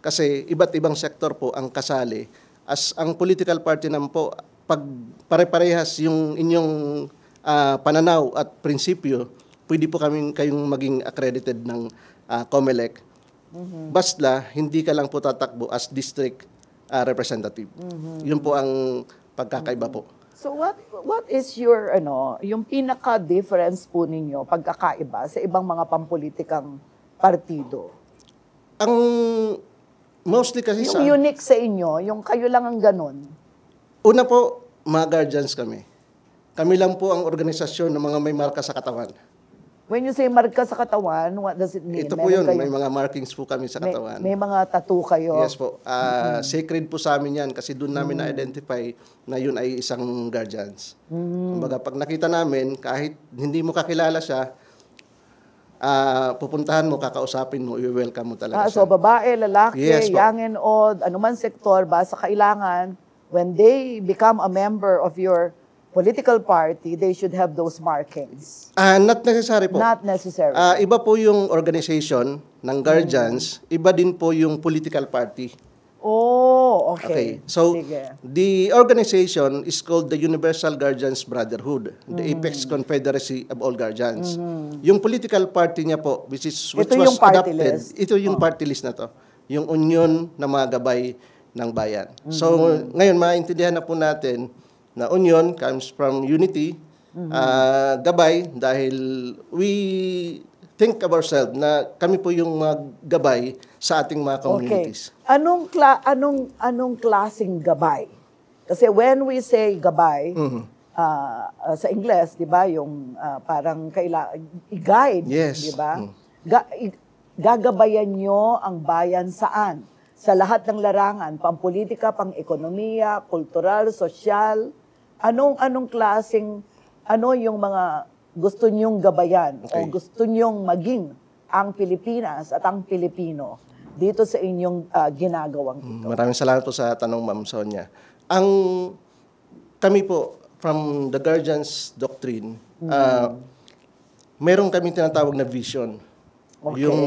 Kasi iba't ibang sektor po ang kasali. As ang political party naman po, pag pare-parehas yung inyong pananaw at prinsipyo, pwede po kayong maging accredited ng COMELEC. Basta, hindi ka lang po tatakbo as district representative. Yun po ang pagkakaiba po. So what is your yung pinaka-difference po ninyo pagkakaiba sa ibang mga pampolitikang partido? Ang mostly kasi Yung unique sa inyo, yung kayo lang ang ganun. una po, mga guardians kami. Kami lang po ang organisasyon ng mga may marka sa katawan. When you say marka sa katawan, what does it mean? Ito po yun, Meron may mga markings po kami sa katawan. may mga tattoo kayo. Yes po. Sacred po sa amin yan kasi doon namin na-identify na yun ay isang guardians. Kumbaga, pag nakita namin, kahit hindi mo kakilala siya, pupuntahan mo, kakausapin mo, i-welcome mo talaga So siya. babae, lalaki, Yes po. young and old, anuman sektor, basta kailangan, when they become a member of your political party, they should have those markings. Not necessary po. Not necessary. Iba po yung organization ng guardians, iba din po yung political party. Oh, okay. So, Sige. the organization is called the Universal Guardians Brotherhood, the apex confederacy of all guardians. Yung political party niya po, which Ito was yung party adopted, list. ito yung party list na to, yung union na mga gabay ng bayan. So, ngayon, maintindihan na po natin na union comes from unity, gabay, dahil we think of ourselves na kami po yung mga gabay sa ating mga communities. Okay. Anong klaseng gabay? Kasi when we say gabay, sa Ingles, 'di ba, yung parang i-guide, Yes. 'di ba? Gagabayan nyo ang bayan saan? Sa lahat ng larangan, pampolitika, pang-ekonomiya, kultural, sosyal. Anong klaseng yung mga gusto nyong gabayan o gusto nyong maging ang Pilipinas at ang Pilipino dito sa inyong ginagawang ito? Maraming salamat po sa tanong, Ma'am Sonia. Kami po, from the Guardians Doctrine, meron kami tinatawag na vision. Okay. Yung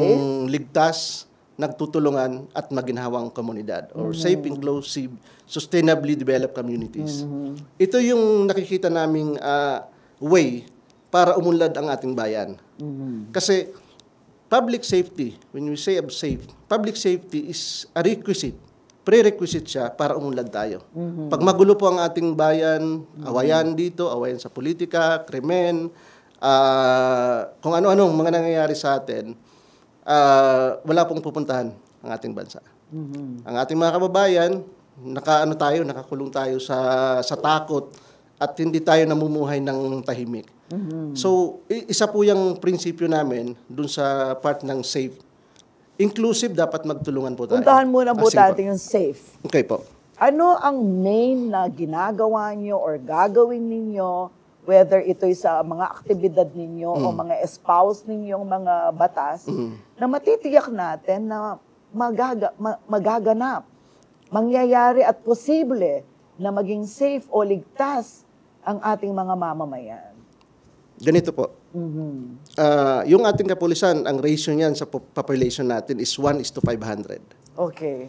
ligtas, nagtutulungan at maginhawang komunidad or safe, inclusive, sustainably developed communities. Ito yung nakikita naming way para umunlad ang ating bayan. Kasi public safety, when we say of safe, public safety is a requisite, prerequisite siya para umunlad tayo. Pag magulo po ang ating bayan, awayan dito, awayan sa politika, krimen, kung ano-anong mga nangyayari sa atin, wala pong pupuntahan ang ating bansa. Ang ating mga kababayan, nakakulong tayo sa takot at hindi tayo namumuhay ng tahimik. So, isa po yung prinsipyo namin dun sa part ng safe. Inclusive, dapat magtulungan po tayo. Puntahan muna po Sige natin yung safe. Okay po. Ano ang main na ginagawa nyo or gagawin ninyo, whether ito'y sa mga aktibidad ninyo o mga espouse ninyong mga batas, na matitiyak natin na magaganap, mangyayari at posible na maging safe o ligtas ang ating mga mamamayan? Ganito po. Yung ating kapulisan, ang ratio niyan sa population natin is 1:500. Okay.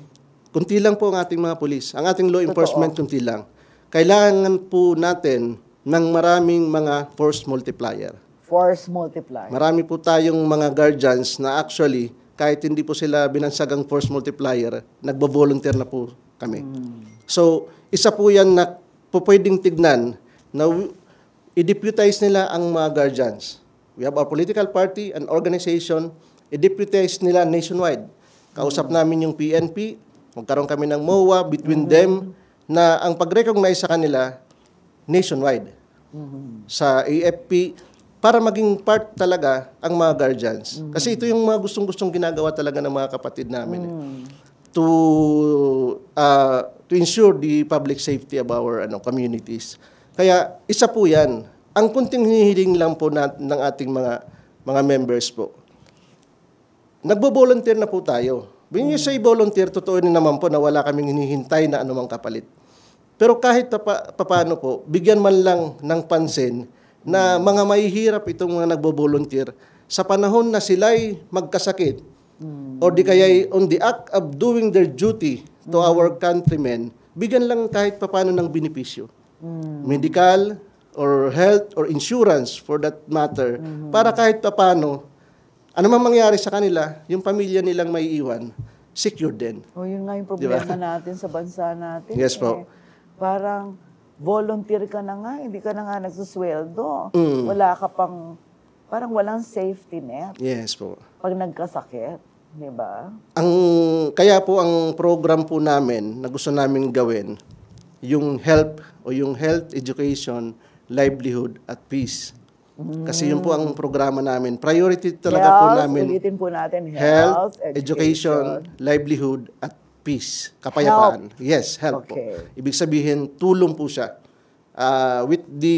Kunti lang po ang ating mga pulis. Ang ating law enforcement, kunti lang. Kailangan po natin ng maraming mga force multiplier. Force multiplier. Marami po tayong mga guardians na actually, kahit hindi po sila binansagang force multiplier, nagbo-volunteer na po kami. So, isa po yan na po pwedeng tignan na i-deputize nila ang mga guardians. We have a political party, an organization, i-deputize nila nationwide. Kausap namin yung PNP, magkaroon kami ng MOA between them, na ang pag-recognize sa kanila, nationwide. Sa AFP, para maging part talaga ang mga guardians. Kasi ito yung mga gustong-gustong ginagawa talaga ng mga kapatid namin. To ensure the public safety of our communities. Kaya isa po yan. Ang kunting hinihiling lang po ng ating mga members po. Nagbo-volunteer na po tayo. When you say volunteer, totoo din naman po na wala kaming hinihintay na anumang kapalit. Pero kahit paano po, bigyan man lang ng pansin na mga mahihirap itong mga nagbo-volunteer sa panahon na sila'y magkasakit or di kaya on the act of doing their duty to our countrymen, bigyan lang kahit paano ng benepisyo. Medical or health or insurance for that matter, para kahit paano, ano man mangyari sa kanila, yung pamilya nilang may iwan, secure din. O yun nga yung problema natin sa bansa natin. Yes po. Parang volunteer ka na nga, hindi ka na nga nagsusweldo. Wala ka pang, parang walang safety net Yes po. pag nagkasakit. Di ba? Kaya po ang program po namin na gusto namin gawin, yung health education, livelihood at peace. Kasi yun po ang programa namin. Priority talaga po namin. Ulitin po natin. Health, education, livelihood at peace. Kapayapaan. Yes, health Okay. po. Ibig sabihin, tulong po siya. With the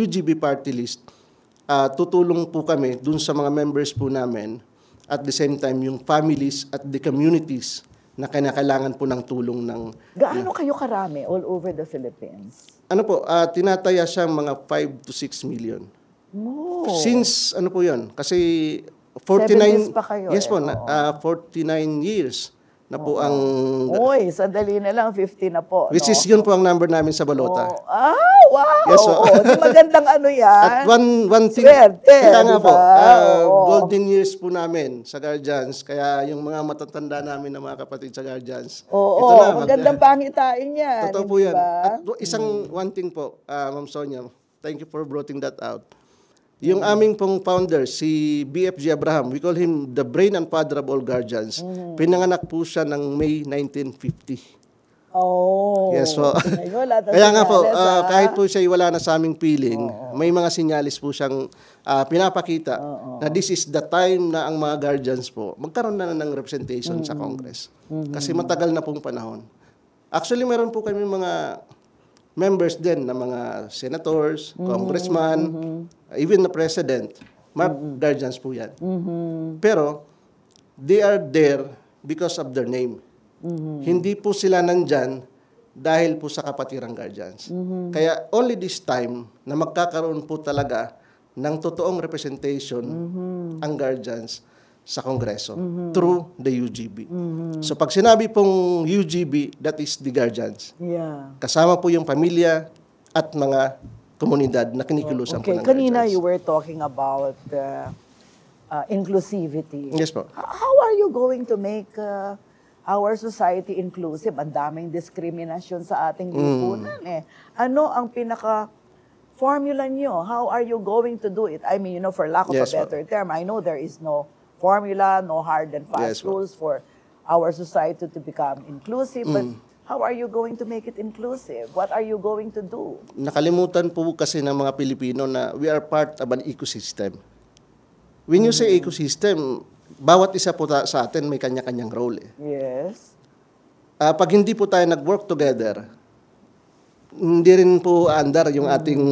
UGB party list, tutulong po kami dun sa mga members po namin. At the same time, yung families at the communities na kailangan po ng tulong ng... Gaano kayo karami all over the Philippines? Ano po, tinataya siya mga 5 to 6 million. No. Since, ano po yun? Kasi 70s 49... pa kayo Yes po, oo. 49 years na po ang... Uy, sandali na lang, 50 na po. Which no? is yun po ang number namin sa balota. Wow! Yes, so- Di magandang ano yan. At one thing, Swerte, kaya nga di po, ba? Oo. golden years po namin sa Guardians. Kaya yung mga matatanda namin na mga kapatid sa Guardians. Oo, ito na, magandang pangitain yan. Totoo po di yan. ba? At isang one thing po, Ma'am Sonia, thank you for broughting that out. Yung aming pong founder, si BFG Abraham, we call him the brain and father of all Guardians. Pinanganak po siya ng May 1950. Oh. Yes po. Ayun, lahat ng Kaya nga po, senyales, ha? kahit po siya wala na sa aming piling, may mga sinyalis po siyang pinapakita na this is the time na ang mga guardians po magkaroon na ng representation sa Congress. Kasi matagal na pong panahon. Actually, meron po kami mga members din na mga senators, congressman, even the president. Mga guardians po yan. Pero, they are there because of their name. Hindi po sila nandyan dahil po sa kapatirang guardians. Kaya only this time na magkakaroon po talaga ng totoong representation ang guardians sa Kongreso through the UGB. So pag sinabi pong UGB, that is the guardians. Yeah. Kasama po yung pamilya at mga komunidad na kinikilusan po Okay, ng kanina guardians. you were talking about inclusivity. Yes po. How are you going to make our society inclusive? Ang daming diskriminasyon sa ating lipunan eh. Ano ang formula nyo? How are you going to do it? I mean, for lack of Yes, a better term, I know there is no formula, no hard and fast Yes, rules for our society to become inclusive, but how are you going to make it inclusive? What are you going to do? Nakalimutan po kasi ng mga Pilipino na we are part of an ecosystem. When you say ecosystem, bawat isa po sa atin may kanya-kanyang role. Yes. Pag hindi po tayo nag-work together, hindi rin po aandar yung ating,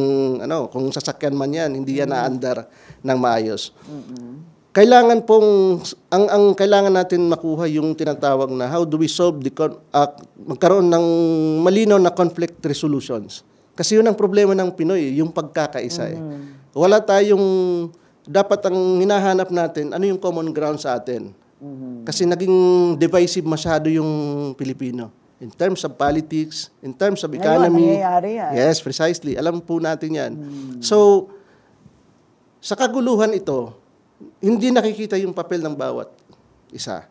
kung sasakyan man yan, hindi yan naandar ng maayos. Kailangan pong, ang kailangan natin makuha yung tinatawag na how do we solve magkaroon ng malinaw na conflict resolutions. Kasi yun ang problema ng Pinoy, yung pagkakaisa. Wala tayong, dapat ang hinahanap natin, ano yung common ground sa atin. Kasi naging divisive masyado yung Pilipino. In terms of politics, in terms of economy. Nangyayari yan. Yes, precisely. Alam po natin yan. So, sa kaguluhan ito, hindi nakikita yung papel ng bawat isa.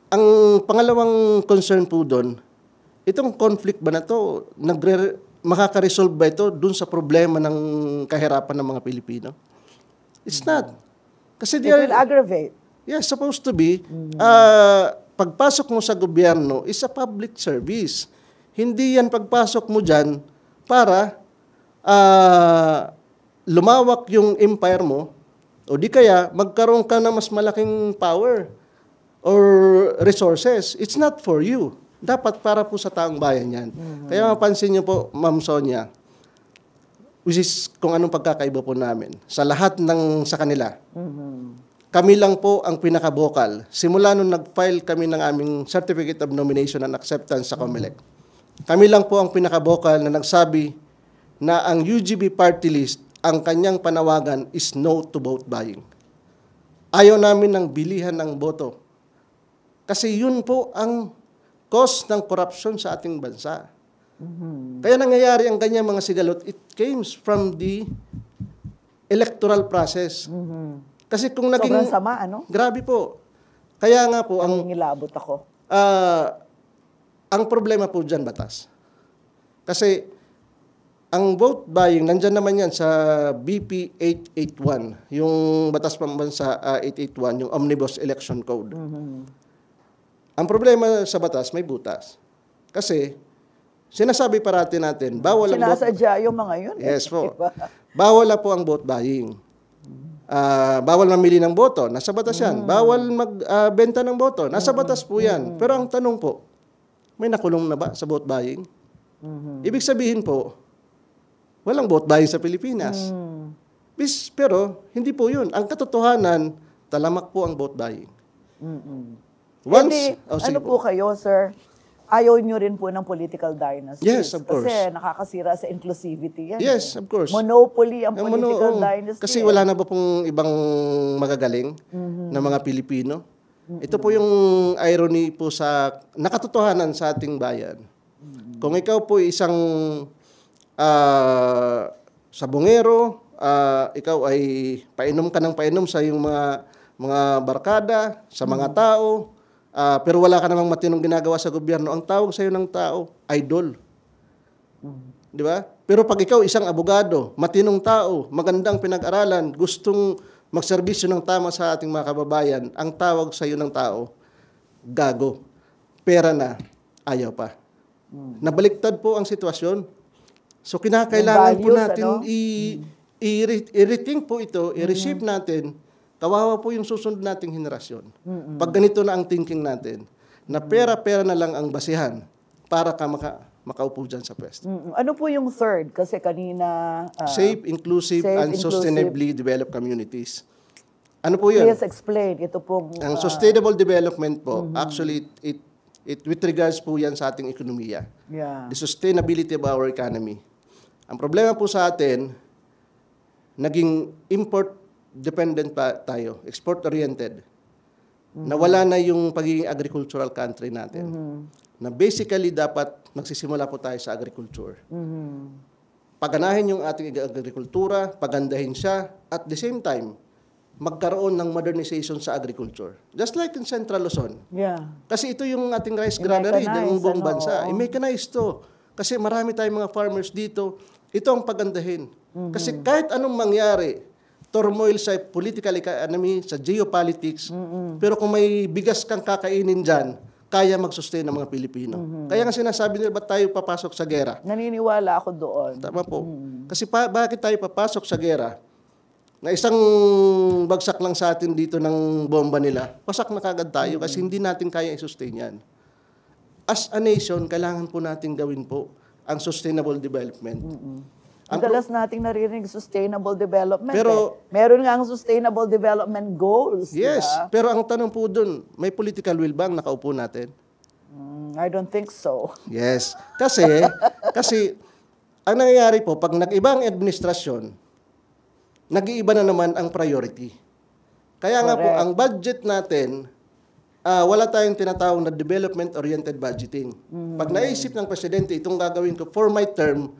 Ang pangalawang concern po doon, itong conflict ba na to, makaka-resolve ba ito dun sa problema ng kahirapan ng mga Pilipino? It's not. Kasi It will aggravate. yeah, supposed to be, pagpasok mo sa gobyerno is a public service. Hindi yan pagpasok mo dyan para lumawak yung empire mo o di kaya magkaroon ka na mas malaking power or resources. It's not for you. Dapat para po sa taong bayan yan. Kaya mapansin niyo po, Ma'am Sonia, which is kung anong pagkakaiba po namin sa lahat ng sa kanila. Kami lang po ang pinaka-vocal. Simula nung nag-file kami ng aming Certificate of Nomination and Acceptance sa COMELEC. Kami lang po ang pinaka-vocal na nagsabi na ang UGB party list, ang kanyang panawagan is no to vote buying. Ayaw namin ng bilihan ng boto. Kasi yun po ang cause ng corruption sa ating bansa. Kaya nangyayari ang kanyang mga sigalot, it came from the electoral process. Kasi kung naging... Sobrang sama, ano? Grabe po. Kaya nga po, Nangingilabot ako. ang problema po dyan, batas. Kasi ang vote buying, nandyan naman yan sa BP 881, yung Batas Pambansa 881, yung Omnibus Election Code. Ang problema sa batas, may butas. Kasi, sinasabi parati natin, bawal ang vote... Sinasadya yung mga yun. Yes po. Diba? Bawal na po ang vote buying. Bawal mamili ng boto, nasa batas yan. Bawal magbenta ng boto, nasa batas po yan. Pero ang tanong po, may nakulong na ba sa vote buying? Ibig sabihin po, walang vote buying sa Pilipinas. Pero, hindi po yun. Ang katotohanan, talamak po ang vote buying. Hindi, Sige ano po kayo, sir? Ayaw nyo rin po ng political dynasty. Yes, of course. Kasi nakakasira sa inclusivity yan. Yes, of course. Monopoly ang political dynasty. Kasi wala na ba pong ibang magagaling na mga Pilipino? Ito po yung irony po sa nakatotohanan sa ating bayan. Kung ikaw po isang sabongero, ikaw ay painom ka ng painom sa iyong mga barkada, sa mga tao, pero wala ka namang matinong ginagawa sa gobyerno, ang tawag sa iyo ng tao, idol. Di ba? Pero pag ikaw isang abogado, matinong tao, magandang pinag-aralan, gustong magserbisyo ng tama sa ating mga kababayan, ang tawag sa iyo ng tao, gago. Pera na, ayaw pa. Nabaliktad po ang sitwasyon. So kinakailangan po natin i-rethink po ito, i-reshape natin. Kawawa po yung susunod nating henerasyon. Pag ganito na ang thinking natin, na pera-pera na lang ang basihan para ka makaupo dyan sa pwesto. Ano po yung third? Kasi kanina... Safe, inclusive, and sustainably developed communities. Ano po yun? Please explain. Ito pong... Ang sustainable development po, actually, it with regards po yan sa ating ekonomiya. yeah. The sustainability of our economy. Ang problema po sa atin, naging import-dependent pa tayo, export-oriented. Nawala na yung pagiging agricultural country natin. Na basically, dapat magsisimula po tayo sa agriculture. Paganahin yung ating agrikultura, pagandahin siya, at the same time, magkaroon ng modernization sa agriculture. Just like in Central Luzon. Yeah. Kasi ito yung ating rice granary ng buong bansa. oo. I-mecanize to. Kasi marami tayong mga farmers dito. Ito ang pagandahin. Kasi kahit anong mangyari, turmoil sa political economy, sa geopolitics, pero kung may bigas kang kakainin dyan, kaya mag-sustain ng mga Pilipino. Kaya nga sinasabi nila, ba't tayo papasok sa gera? Naniniwala ako doon. Tama po. Kasi bakit tayo papasok sa gera? Na isang bagsak lang sa atin dito ng bomba nila, pasak na kagad tayo kasi hindi natin kaya i-sustain yan. As a nation, kailangan po natin gawin po ang sustainable development. Madalas nating naririnig sustainable development. Pero- Meron nga ang sustainable development goals. Yes, diba? pero ang tanong po dun, may political will ba ang nakaupo natin? I don't think so. Yes. Kasi ang nangyayari po, pag nag-ibang administrasyon, nag-iiba na naman ang priority. Kaya nga po, Correct. ang budget natin, wala tayong tinatawag na development-oriented budgeting. Pag naisip ng presidente, itong gagawin ko for my term,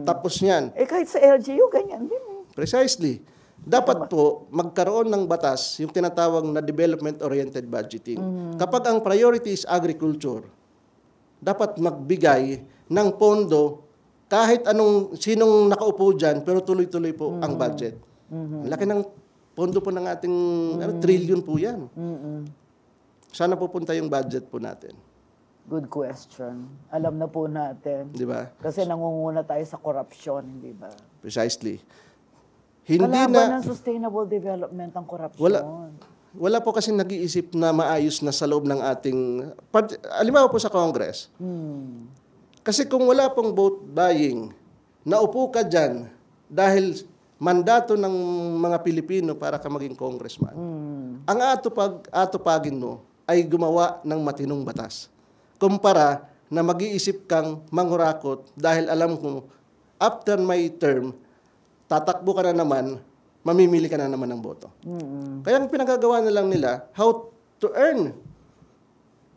tapos niyan. Kahit sa LGU, ganyan din. Precisely. Dapat po magkaroon ng batas yung tinatawag na development-oriented budgeting. Kapag ang priority is agriculture, dapat magbigay ng pondo kahit sinong nakaupo dyan, pero tuloy-tuloy po ang budget. Ang laki ng pondo po ng ating trillion po yan. Sana pupunta yung budget po natin. Good question. Alam na po natin. Di ba? Kasi nangunguna tayo sa korupsyon, hindi ba? Precisely. Hindi Kalaban na... ng sustainable development ang korupsyon. Wala po kasi nag-iisip na maayos na sa loob ng ating... Halimbawa po sa Congress. Kasi kung wala pong vote buying, naupo ka dyan dahil mandato ng mga Pilipino para ka maging congressman. Ang atupagin mo ay gumawa ng matinong batas. Kumpara na mag-iisip kang mangurakot dahil alam mo, after my term, tatakbo ka na naman, mamimili ka na naman ng boto. Kaya ang pinagagawa na lang nila, how to earn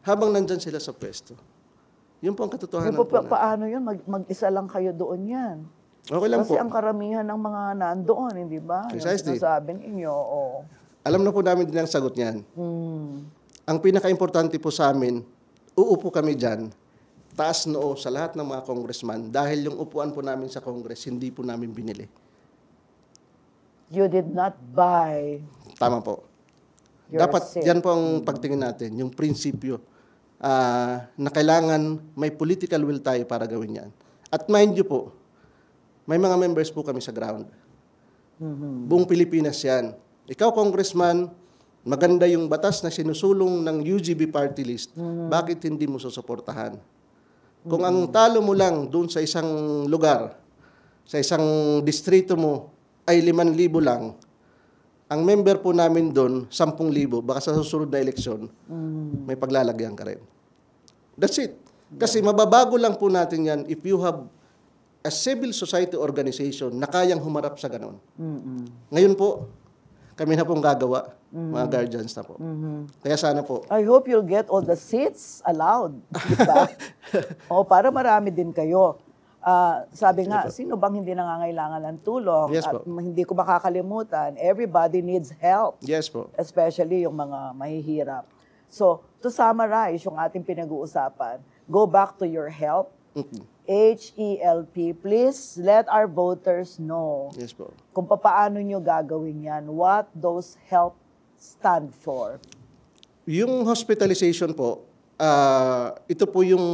habang nandyan sila sa pwesto. Yun po ang katotohanan po natin. Paano yun? Mag-isa lang kayo doon yan. Okay lang Kasi po. ang karamihan ng mga nandoon, hindi ba? Precisely. Yung sinasabi ninyo, oo. Alam na po namin din ang sagot niyan. Ang pinaka-importante po sa amin, uupo kami dyan, taas noo sa lahat ng mga congressman dahil yung upuan po namin sa Congress, hindi po namin binili. You did not buy Tama po. your Dapat seat. yan po ang pagtingin natin, yung prinsipyo na kailangan may political will tayo para gawin yan. At mind you po, may mga members po kami sa ground. Buong Pilipinas yan. Ikaw, congressman, maganda yung batas na sinusulong ng UGB party list. Bakit hindi mo susuportahan? Kung ang talo mo lang doon sa isang lugar, sa isang distrito mo, ay 5,000 lang, ang member po namin doon, 10,000, baka sa susunod na eleksyon, may paglalagyan ka rin. That's it. Kasi mababago lang po natin yan if you have a civil society organization na kayang humarap sa ganon. Ngayon po, kami na pong gagawa, mga guardians na po. Kaya sana po. I hope you'll get all the seats allowed. Diba? O, para marami din kayo. Sabi nga, sino bang hindi nangangailangan ng tulong? Yes At po. hindi ko makakalimutan, everybody needs help. Yes po. Especially yung mga mahihirap. So, to summarize yung ating pinag-uusapan, go back to your help. HELP, please let our voters know Yes po. kung paano nyo gagawin yan, what those help stand for. Yung hospitalization po, ito po yung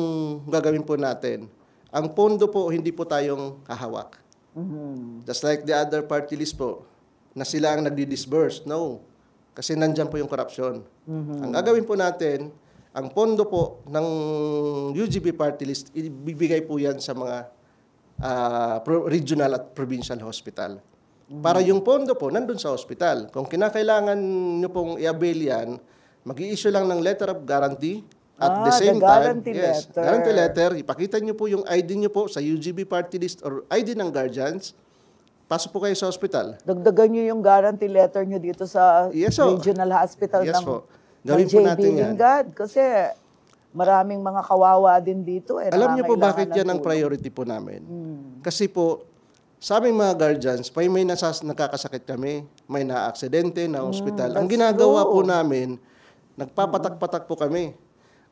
gagawin po natin. Ang pondo po, hindi po tayong hahawak. Just like the other party list po, na sila ang nagdi-disburse. No. Kasi nandyan po yung corruption. Ang gagawin po natin, ang pondo po ng UGB party list, ibibigay po yan sa mga regional at provincial hospital. Para yung pondo po, nandun sa hospital. Kung kinakailangan nyo pong i-avail yan, mag-i-issue lang ng letter of guarantee. At the same the time, guarantee yes, letter. guarantee letter, ipakita nyo po yung ID nyo po sa UGB party list or ID ng guardians. Pasok po kayo sa hospital. Dagdagan nyo yung guarantee letter nyo dito sa Yes, po. regional hospital Yes, ng, po. ng Gawin po JB natin yan. Lingad. Kasi maraming mga kawawa din dito. Alam niyo po nangangailangan bakit ng yan ang tulong. priority po namin? Kasi po, sa aming mga guardians, may nakakasakit kami, may na-aksidente, na hospital. Ang that's ginagawa true. po namin, nagpapatak-patak po kami.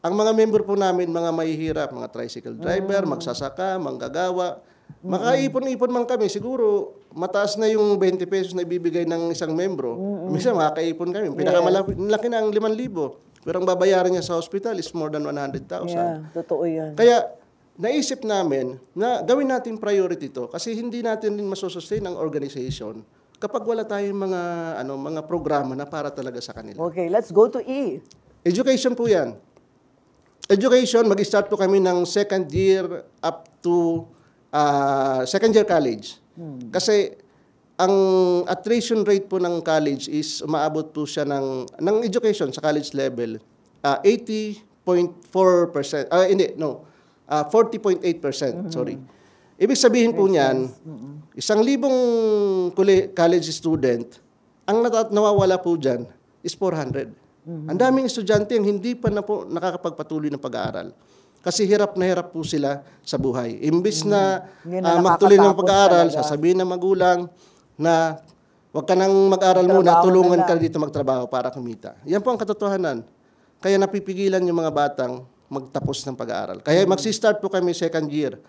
Ang mga member po namin, mga mahihirap, mga tricycle driver, magsasaka, manggagawa, makaipon-ipon man kami, siguro mataas na yung 20 pesos na ibibigay ng isang membro. Minsan makakaipon kami. Pinakamalaki na ang 5,000. Pero ang babayaran niya sa hospital is more than 100,000. Yeah, totoo yan. Kaya naisip namin na gawin natin priority to kasi hindi natin din masussustain ang organization kapag wala tayong mga programa na para talaga sa kanila. Okay, let's go to E. Education po yan. Education, mag-start po kami ng second year up to second year college. Kasi ang attrition rate po ng college is umaabot po siya ng education sa college level 80.4%. 40.8%, sorry. Ibig sabihin po niyan, 1,000 college student, ang nawawala po diyan is 400. Ang daming estudyante ang hindi pa na po nakakapagpatuloy ng pag-aaral. Kasi hirap na hirap po sila sa buhay. Imbis na Hindi na magtuloy ng nakakatapos pag-aaral, talaga. sasabihin ng magulang na wag ka nang mag-aral muna, Magtrabaho tulungan na ka lang. dito magtrabaho para kumita. Yan po ang katotohanan. Kaya napipigilan yung mga batang magtapos ng pag-aaral. Kaya magsi-start po kami second year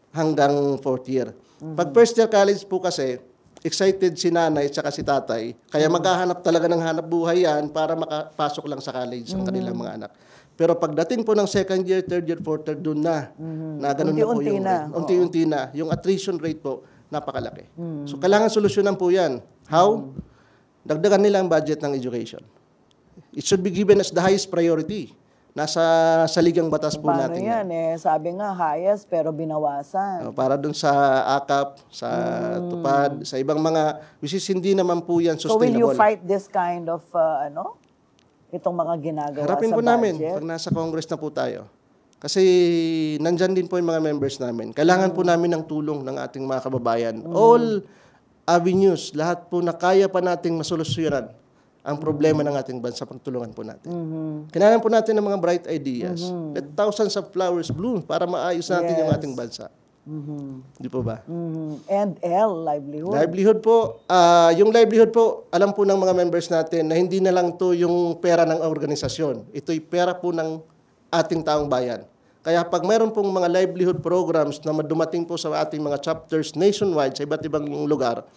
hanggang fourth year. Pag first year college po kasi, excited si nanay at si tatay. Kaya maghahanap talaga ng hanap buhay yan para makapasok lang sa college ang kanilang mga anak. Pero pagdating po ng second year, third year, fourth year, doon na ganun na po yung rate. Unti-unti na. Yung attrition rate po, napakalaki. So, kailangan solusyonan po yan. How? Dagdagan nila ang budget ng education. It should be given as the highest priority. Nasa saligang batas po Paano natin yan sabi nga, highest pero binawasan. Para dun sa AKAP, sa TUPAD, sa ibang mga, which is hindi naman po yan So will you sustainable. fight this kind of, itong mga ginagawa Harapin sa po namin budget? pag nasa Congress na po tayo. Kasi nandyan din po yung mga members namin. Kailangan po namin ng tulong ng ating mga kababayan. All avenues, lahat po na kaya pa nating masolusyonan ang problema ng ating bansa, pagtulungan po natin. Kailangan po natin ng mga bright ideas. Let thousands of flowers bloom para maayos natin yung ating bansa. Di po ba? And L, livelihood. Livelihood po, yung livelihood po, alam po ng mga members natin na hindi na lang to yung pera ng organisasyon. Ito'y pera po ng ating taong bayan. Kaya pag mayroon pong mga livelihood programs na dumating po sa ating mga chapters nationwide sa iba't ibang lugar,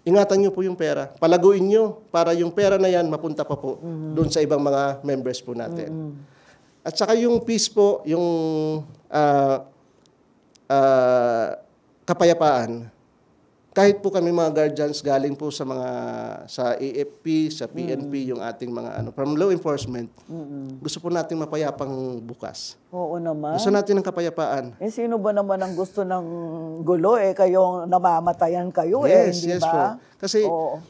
ingatan nyo po yung pera. Palaguin nyo para yung pera na yan mapunta pa po doon sa ibang mga members po natin. At saka yung peace po, yung kapayapaan, kahit po kami mga guardians galing po sa AFP, sa PNP, yung ating mga from law enforcement, gusto po natin mapayapang bukas. Oo naman. Gusto natin ng kapayapaan. Sino ba naman ang gusto ng gulo kayo namamatayan kayo Yes, hindi yes ba? po. Kasi Oo.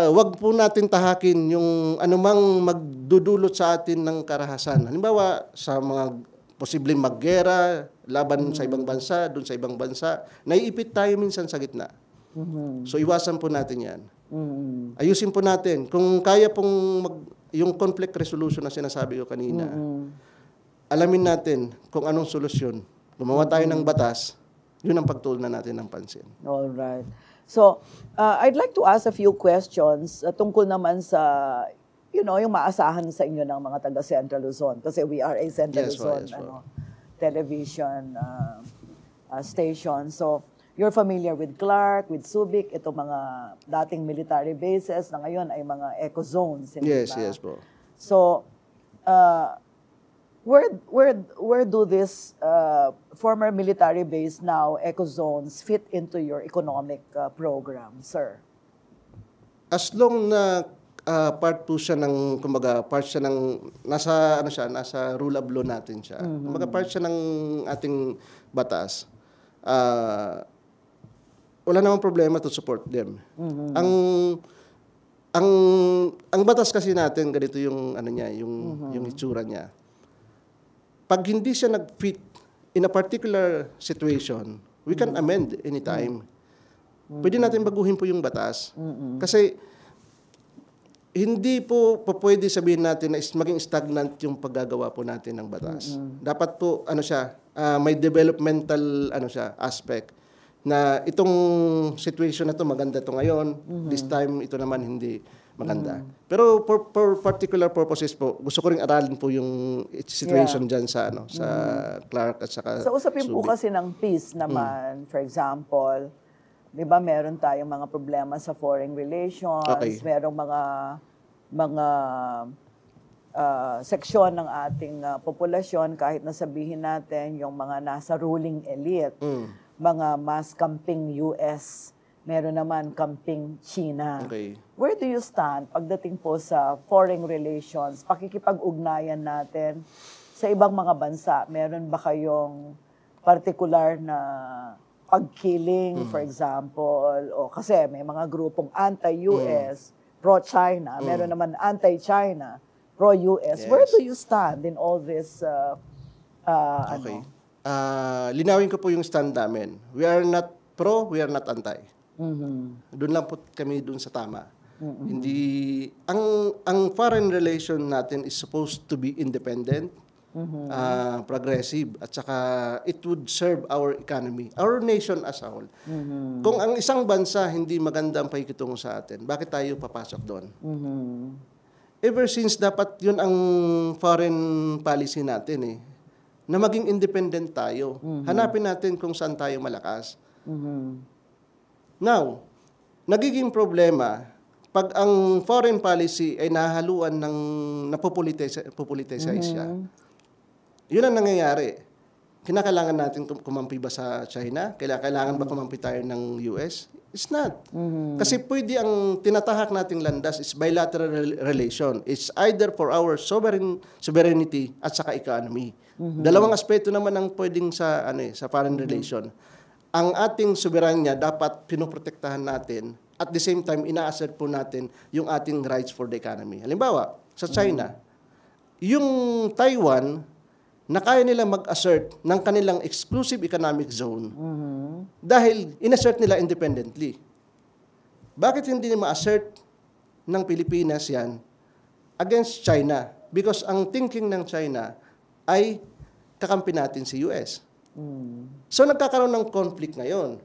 wag po natin tahakin yung anumang magdudulot sa atin ng karahasan. Halimbawa, sa mga posibleng maggera, laban sa ibang bansa, doon sa ibang bansa, naiipit tayo minsan sa gitna. So, iwasan po natin yan. Ayusin po natin. Kung kaya pong yung conflict resolution na sinasabi ko kanina, alamin natin kung anong solusyon. Gumawa tayo ng batas, yun ang pagtuunan natin ng pansin. All right. So, I'd like to ask a few questions tungkol naman sa, yung maasahan sa inyo ng mga taga Central Luzon. Kasi we are a Central Yes, po, Luzon yes, po. television station. So, you're familiar with Clark, with Subic, itong mga dating military bases na ngayon ay mga eco zones. Hindi Yes, ba? yes po. So, where do this former military base now eco zones fit into your economic program, sir? As long na part po siya ng, kumbaga, part siya ng, nasa rule of law natin siya. Kumbaga, part siya ng ating batas. wala namang problema to support them. Ang batas kasi natin ganito yung ano niya, yung itsura niya. Pag hindi siya nag-fit in a particular situation, we can amend anytime. Pwede natin baguhin po yung batas. Kasi hindi po pwede sabihin natin na maging stagnant yung paggagawa po natin ng batas. Dapat po ano siya, may developmental ano siya aspect na itong situation na to maganda to ngayon, this time ito naman hindi maganda. Pero for particular purposes po, gusto ko ring aralin po yung situation diyan sa ano sa Clark at saka Sa usapin po Subic. kasi ng peace naman, for example, 'di ba meron tayong mga problema sa foreign relations, merong mga seksyon ng ating populasyon, kahit na sabihin natin yung mga nasa ruling elite, mga mas camping US, meron naman camping China. Okay. Where do you stand pagdating po sa foreign relations, pakikipag-ugnayan natin sa ibang mga bansa? Meron ba kayong particular na pagkiling, for example, o kasi may mga grupong anti-US, pro-China, meron naman anti-China, pro-US. Yes. Where do you stand in all this Okay. Linawin ko po yung stand namin. We are not pro, we are not anti. Doon lang po kami doon sa tama. Hindi ang foreign relation natin is supposed to be independent, progressive, at saka it would serve our economy, our nation as a whole. Kung ang isang bansa hindi maganda ang pakikitungo sa atin, bakit tayo papasok doon? Ever since dapat yun ang foreign policy natin na maging independent tayo. Hanapin natin kung saan tayo malakas. Now, nagiging problema pag ang foreign policy ay nahaluan ng napopoliticize siya. Yun ang nangyayari. Kinakailangan natin kumampi ba sa China? Kailangan ba kumampi tayo ng US? It's not. Kasi pwede ang tinatahak nating landas is bilateral relation. It's either for our sovereignty at saka economy. Dalawang aspeto naman ang pwedeng sa sa foreign relation. Ang ating soberanya dapat pinoprotektahan natin, at the same time ina-assert po natin yung ating rights for the economy. Halimbawa, sa China, yung Taiwan na kaya nila mag-assert ng kanilang exclusive economic zone dahil in-assert nila independently. Bakit hindi ma-assert ng Pilipinas yan against China? Because ang thinking ng China ay kakampi natin si US. So nagkakaroon ng conflict ngayon.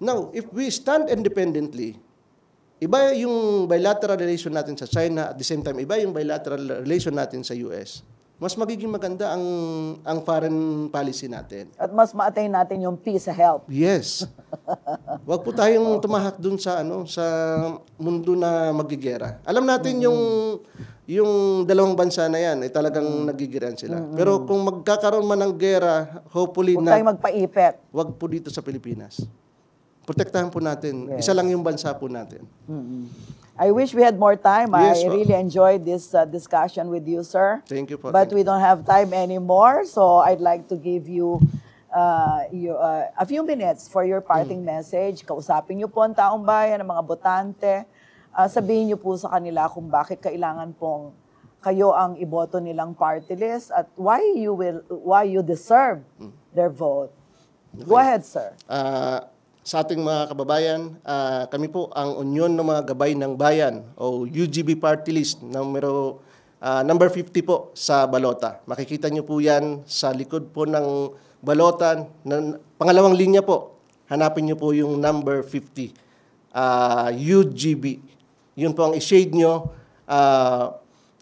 Now, if we stand independently, iba yung bilateral relation natin sa China, at the same time, iba yung bilateral relation natin sa US. Mas magiging maganda ang foreign policy natin. At mas ma-attain natin yung peace sa health. Yes. Wag po tayong tumahak dun sa sa mundo na magigera. Alam natin yung dalawang bansa na yan ay talagang nagigiran sila. Pero kung magkakaroon man ng gera, hopefully Huwag tayong magpaipit. wag po dito sa Pilipinas. Protektahan po natin. Isa lang yung bansa po natin. I wish we had more time. Yes, I po. really enjoyed this discussion with you, sir. Thank you po. But we don't have time anymore, so I'd like to give you a few minutes for your parting message. Kausapin niyo po ang taong bayan, ang mga botante. Sabihin niyo po sa kanila kung bakit kailangan pong kayo ang iboto nilang party list at why you deserve their vote. Go ahead, sir. Sa ating mga kababayan, kami po ang Union ng mga Gabay ng Bayan o UGB Party List number 50 po sa balota. Makikita niyo po yan sa likod po ng balota. Pangalawang linya po, hanapin niyo po yung number 50, UGB. Yun po ang i-shade nyo.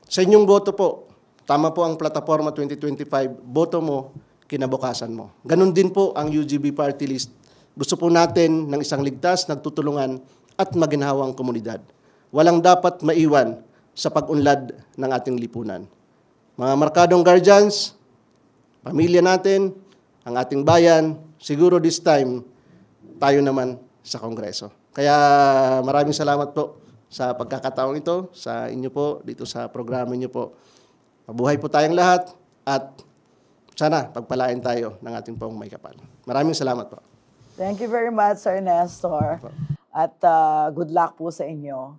Sa inyong boto po, tama po ang Plataforma 2025, boto mo, kinabukasan mo. Ganun din po ang UGB Party List. Gusto po natin ng isang ligtas, nagtutulungan at maginhawang komunidad. Walang dapat maiwan sa pag-unlad ng ating lipunan. Mga markadong guardians, pamilya natin, ang ating bayan, siguro this time, tayo naman sa Kongreso. Kaya maraming salamat po sa pagkakataong ito, sa inyo po, dito sa programa niyo po. Mabuhay po tayong lahat at sana pagpalain tayo ng ating pong may kapal. Maraming salamat po. Thank you very much, Sir Nestor. At good luck po sa inyo.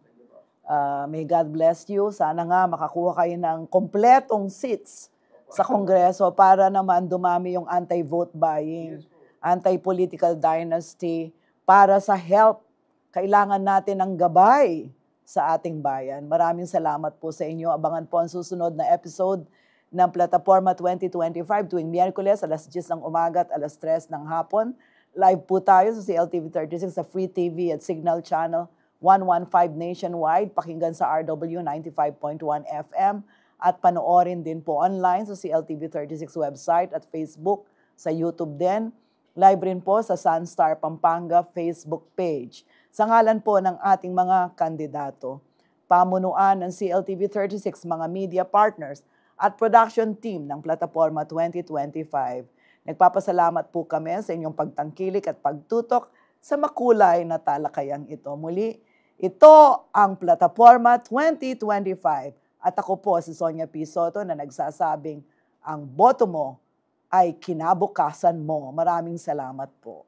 May God bless you. Sana nga makakuha kayo ng kompletong seats sa Kongreso para naman dumami yung anti-vote buying, anti-political dynasty, para sa help. Kailangan natin ng gabay sa ating bayan. Maraming salamat po sa inyo. Abangan po ang susunod na episode ng Plataforma 2025 tuwing Miyerkules, alas 10 ng umaga at alas 3 ng hapon. Live po tayo sa CLTV 36 sa Free TV at Signal Channel 115 nationwide. Pakinggan sa RW 95.1 FM at panoorin din po online sa CLTV 36 website at Facebook, sa YouTube din. Live rin po sa Sunstar Pampanga Facebook page. Sa ngalan po ng ating mga kandidato, pamunuan ng CLTV 36, mga media partners at production team ng Plataforma 2025. Nagpapasalamat po kami sa inyong pagtangkilik at pagtutok sa makulay na talakayang ito. Muli, ito ang Plataforma 2025 at ako po si Sonia P. Soto na nagsasabing ang boto mo ay kinabukasan mo. Maraming salamat po.